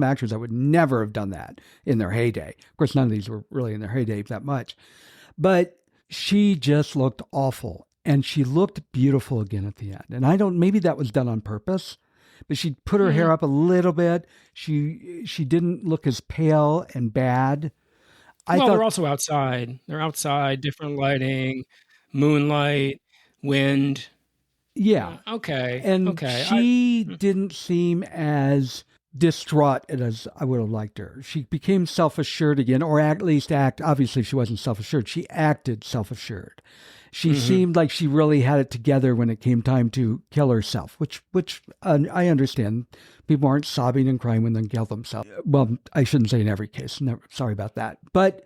actors that would never have done that in their heyday. Of course, none of these were really in their heyday that much. But she just looked awful, and she looked beautiful again at the end. And maybe that was done on purpose, but she put her hair up a little bit. She didn't look as pale and bad. They're also outside. They're outside, different lighting, moonlight, wind. Yeah. Okay. And she didn't seem as distraught as I would have liked her. She became self-assured again, or at least obviously she wasn't self-assured. She acted self-assured. She seemed like she really had it together when it came time to kill herself, which I understand. People aren't sobbing and crying when they kill themselves. Well, I shouldn't say in every case. Sorry about that. But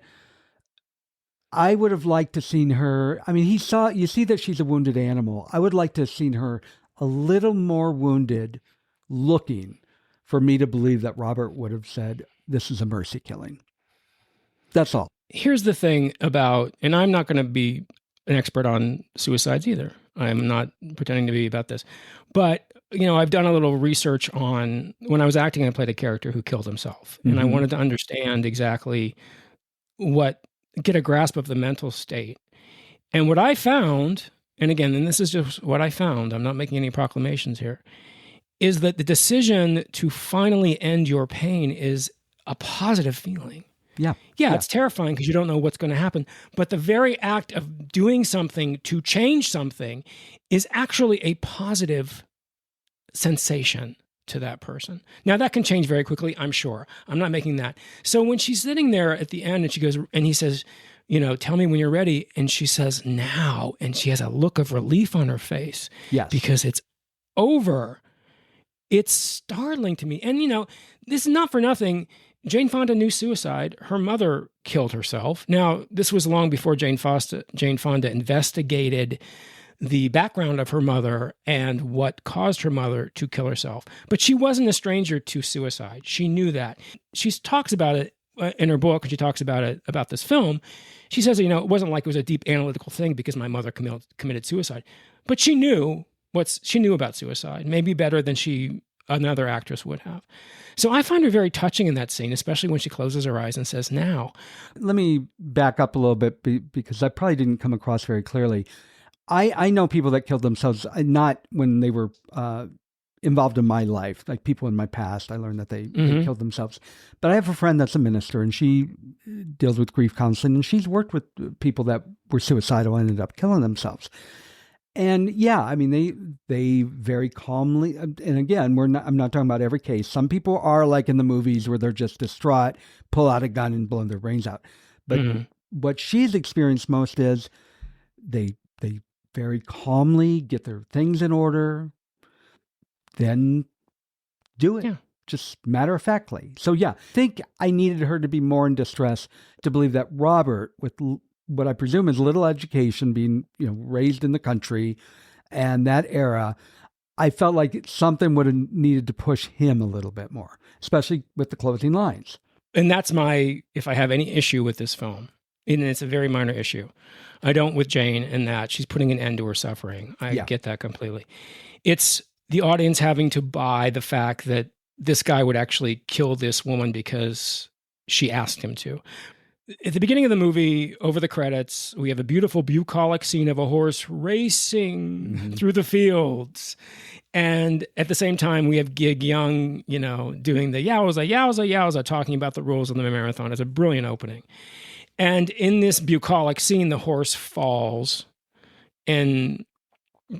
I would have liked to seen her. I mean, you see that she's a wounded animal. I would like to have seen her a little more wounded looking for me to believe that Robert would have said, this is a mercy killing. That's all. Here's the thing about, and I'm not going to be an expert on suicides either. I'm not pretending to be about this. But, I've done a little research on, when I was acting, I played a character who killed himself. And I wanted to understand exactly get a grasp of the mental state. And what I found, and again, and this is just what I found, I'm not making any proclamations here, is that the decision to finally end your pain is a positive feeling. Yeah, it's terrifying because you don't know what's going to happen. But the very act of doing something to change something is actually a positive sensation to that person. Now, that can change very quickly, I'm sure. I'm not making that. So when she's sitting there at the end and she goes, and he says, tell me when you're ready. And she says, now. And she has a look of relief on her face. Yes. Because it's over. It's startling to me. And, this is not for nothing. Jane Fonda knew suicide. Her mother killed herself. Now, this was long before Jane Fonda investigated the background of her mother and what caused her mother to kill herself. But she wasn't a stranger to suicide. She knew that. She talks about it in her book, and she talks about it, about this film. She says, it wasn't like it was a deep analytical thing because my mother committed suicide. But she knew about suicide, maybe better than another actress would have. So I find her very touching in that scene, especially when she closes her eyes and says, now. Let me back up a little bit because I probably didn't come across very clearly. I know people that killed themselves, not when they were involved in my life, like people in my past. I learned that they killed themselves. But I have a friend that's a minister, and she deals with grief counseling, and she's worked with people that were suicidal and ended up killing themselves. And yeah, I mean, they very calmly, and again, I'm not talking about every case. Some people are like in the movies where they're just distraught, pull out a gun and blow their brains out. But what she's experienced most is they very calmly get their things in order, then do it. Yeah. Just matter-of-factly. So yeah, I think I needed her to be more in distress to believe that Robert, with what I presume is little education, being raised in the country and that era, I felt like something would have needed to push him a little bit more, especially with the closing lines. And that's if I have any issue with this film, and it's a very minor issue. I don't with Jane in that she's putting an end to her suffering. I get that completely. It's the audience having to buy the fact that this guy would actually kill this woman because she asked him to. At the beginning of the movie, over the credits, we have a beautiful bucolic scene of a horse racing through the fields. And at the same time, we have Gig Young, doing the Yowza, Yowza, Yowza, talking about the rules of the marathon. It's a brilliant opening. And in this bucolic scene, the horse falls and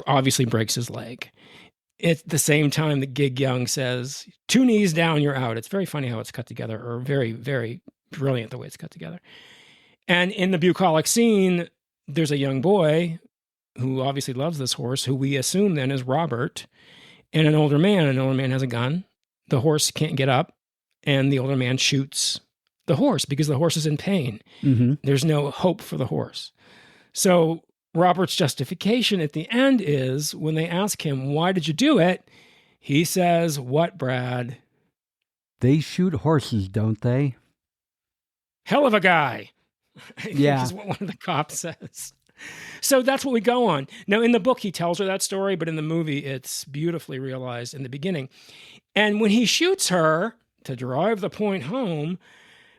obviously breaks his leg. At the same time that Gig Young says, 2 knees down, you're out. It's very funny how it's cut together, or very, very brilliant the way it's cut together. And in the bucolic scene, there's a young boy who obviously loves this horse, who we assume then is Robert, and an older man. An older man has a gun. The horse can't get up, and the older man shoots the horse because the horse is in pain. Mm-hmm. There's no hope for the horse. So Robert's justification at the end is, when they ask him, why did you do it? He says, what, Brad? They shoot horses, don't they? Hell of a guy. Yeah. Is what one of the cops says. So that's what we go on. Now, in the book, he tells her that story, but in the movie, it's beautifully realized in the beginning. And when he shoots her to drive the point home,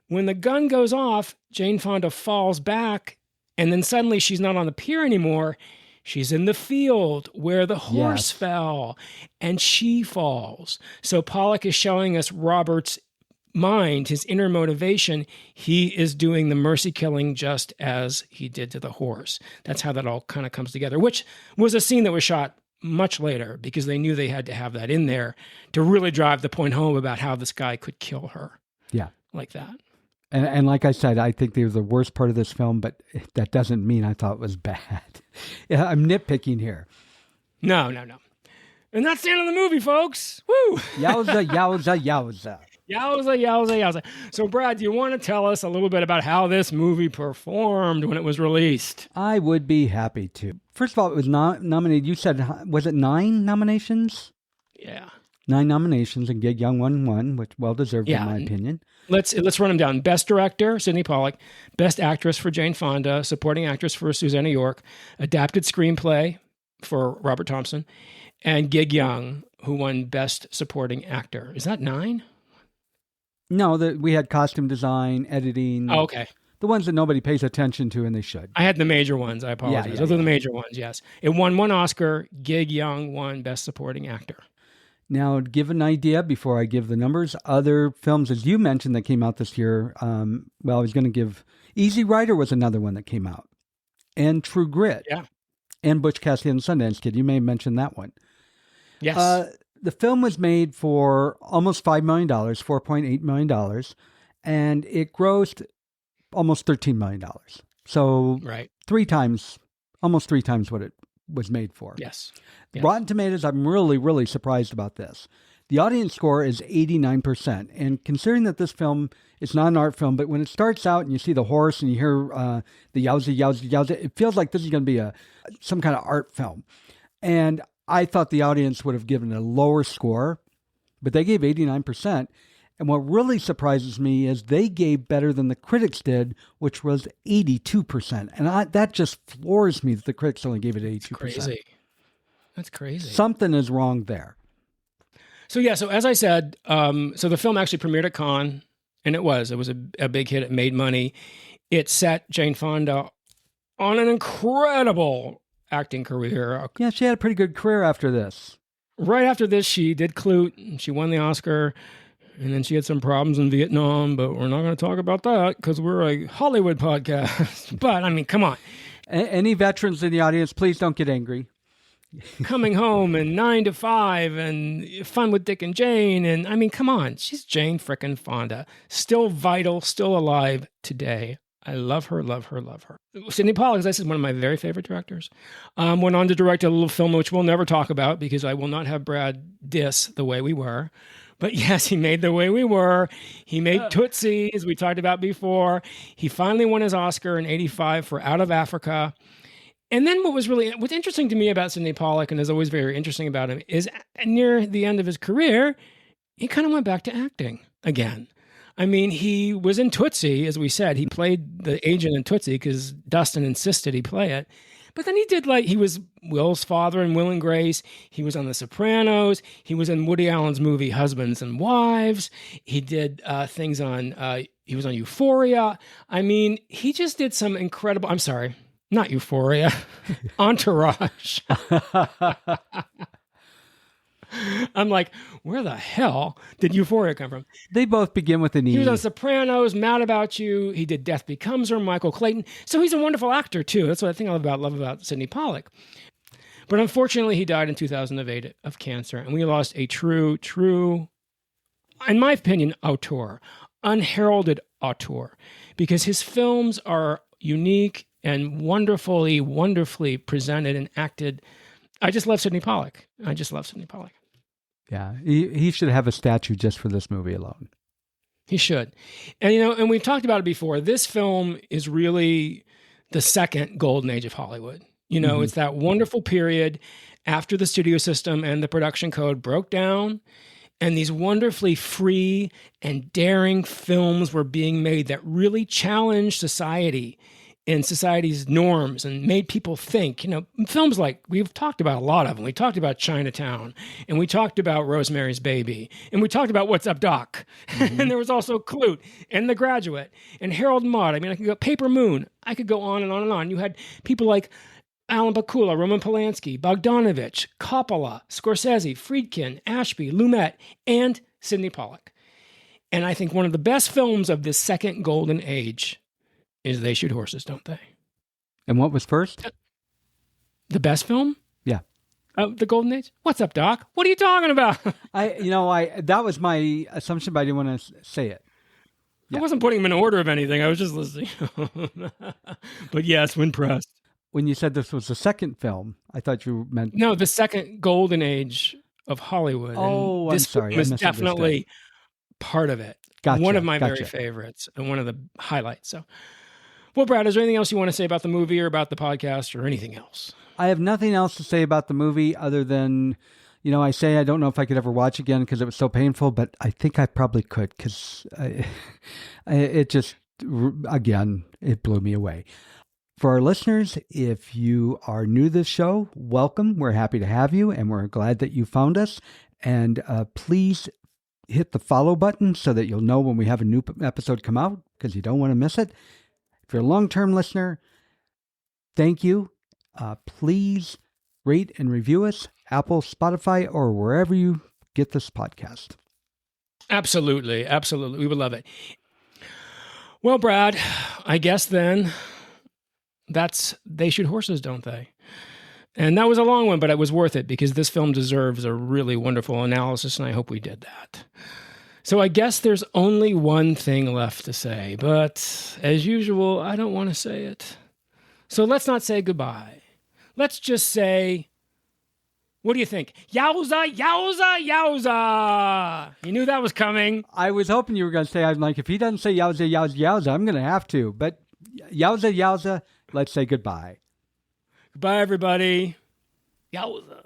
when the gun goes off, Jane Fonda falls back, and then suddenly she's not on the pier anymore. She's in the field where the horse fell, and she falls. So Pollack is showing us Robert's mind, his inner motivation. He is doing the mercy killing just as he did to the horse. That's how that all kind of comes together, which was a scene that was shot much later because they knew they had to have that in there to really drive the point home about how this guy could kill her. Yeah. Like that. And like I said, I think they were the worst part of this film, but that doesn't mean I thought it was bad. Yeah, I'm nitpicking here. No. And that's the end of the movie, folks. Woo! Yowza, yowza, yowza. Yowza. So, Brad, do you want to tell us a little bit about how this movie performed when it was released? I would be happy to. First of all, it was nominated. You said, was it 9 nominations? Yeah. 9 nominations, and Gig Young won 1, which well-deserved in my opinion. Let's run them down. Best Director, Sidney Pollack. Best Actress for Jane Fonda. Supporting Actress for Susanna York. Adapted Screenplay for Robert Thompson. And Gig Young, who won Best Supporting Actor. Is that 9? No, we had costume design, editing. Oh, okay. The ones that nobody pays attention to, and they should. I had the major ones. I apologize. Yeah, Those are the major ones, yes. It won 1 Oscar. Gig Young won Best Supporting Actor. Now, to give an idea before I give the numbers, other films, as you mentioned, that came out this year, I was going to give Easy Rider was another one that came out. And True Grit. Yeah. And Butch Cassidy and the Sundance Kid. You may have mentioned that one. Yes. The film was made for almost $5 million, $4.8 million, and it grossed almost $13 million. So right. almost 3 times what it was made for. Yes. Rotten Tomatoes, I'm really, really surprised about this. The audience score is 89%. And considering that this film is not an art film, but when it starts out and you see the horse and you hear the yowza, yowza, yowza, it feels like this is going to be some kind of art film. And I thought the audience would have given a lower score, but they gave 89%. And what really surprises me is they gave better than the critics did, which was 82%. And that just floors me that the critics only gave it 82%. That's crazy. Something is wrong there. So as I said, so the film actually premiered at Cannes, and it was a big hit. It made money. It set Jane Fonda on an incredible acting career. Yeah, she had a pretty good career after this. Right after this, she did Clute, and she won the Oscar, and then she had some problems in Vietnam, but we're not going to talk about that because we're a Hollywood podcast. But, I mean, come on. Any veterans in the audience, please don't get angry. Coming Home and 9 to 5 and Fun with Dick and Jane. And I mean, come on. She's Jane frickin' Fonda. Still vital, still alive today. I love her. Sidney Pollack, as I said, one of my very favorite directors. Went on to direct a little film which we'll never talk about because I will not have Brad diss The Way We Were. But yes, he made The Way We Were. He made Tootsie, as we talked about before. He finally won his Oscar in '85 for Out of Africa. And then what's interesting to me about Sidney Pollack, and is always very interesting about him, is near the end of his career, he kind of went back to acting again. I mean, he was in Tootsie, as we said. He played the agent in Tootsie because Dustin insisted he play it. But then he was Will's father in Will and Grace. He was on The Sopranos. He was in Woody Allen's movie Husbands and Wives. He did things he was on Euphoria. I mean, he just did some incredible, I'm sorry, not Euphoria, Entourage. I'm like, where the hell did Euphoria come from? They both begin with an E. He was on Sopranos, Mad About You. He did Death Becomes Her, Michael Clayton. So he's a wonderful actor, too. That's what I think I love about Sidney Pollack. But unfortunately, he died in 2008 of cancer, and we lost a true, in my opinion, auteur, unheralded auteur, because his films are unique and wonderfully presented and acted. I just love Sidney Pollack. Yeah, he should have a statue just for this movie alone. He should. And, and we've talked about it before. This film is really the second golden age of Hollywood. It's that wonderful period after the studio system and the production code broke down, and these wonderfully free and daring films were being made that really challenged society and society's norms and made people think. Films like, we've talked about a lot of them. We talked about Chinatown, and we talked about Rosemary's Baby, and we talked about What's Up, Doc? And there was also Clute and The Graduate and Harold and Maude. I could go Paper Moon. I could go on and on and on. You had people like Alan Pakula, Roman Polanski, Bogdanovich, Coppola, Scorsese, Friedkin, Ashby, Lumet, and Sidney Pollack. And I think one of the best films of this second golden age is They Shoot Horses, Don't They? And what was first? The best film? Yeah. The golden age? What's up, Doc? What are you talking about? That was my assumption, but I didn't want to say it. Yeah. I wasn't putting them in order of anything. I was just listening. But yes, when pressed. When you said this was the second film, I thought you meant... No, the second golden age of Hollywood. Oh, this I'm sorry. Film is definitely part of it. Gotcha, one of my very favorites and one of the highlights. So, well, Brad, is there anything else you want to say about the movie or about the podcast or anything else? I have nothing else to say about the movie other than, I say I don't know if I could ever watch again because it was so painful, but I think I probably could because it just, again, it blew me away. For our listeners, if you are new to this show, welcome. We're happy to have you, and we're glad that you found us. And please hit the follow button so that you'll know when we have a new episode come out, because you don't want to miss it. If you're a long-term listener, thank you. Please rate and review us, Apple, Spotify, or wherever you get this podcast. Absolutely. We would love it. Well, Brad, I guess then... that's They Shoot Horses, Don't They? And that was a long one, but it was worth it because this film deserves a really wonderful analysis, and I hope we did that. So I guess there's only one thing left to say, but as usual, I don't want to say it. So let's not say goodbye. Let's just say, what do you think? Yowza, yowza, yowza! You knew that was coming. I was hoping you were going to say, I'm like, if he doesn't say yowza, yowza, yowza, I'm going to have to. But yowza, yowza. Let's say goodbye. Goodbye, everybody. Yowza.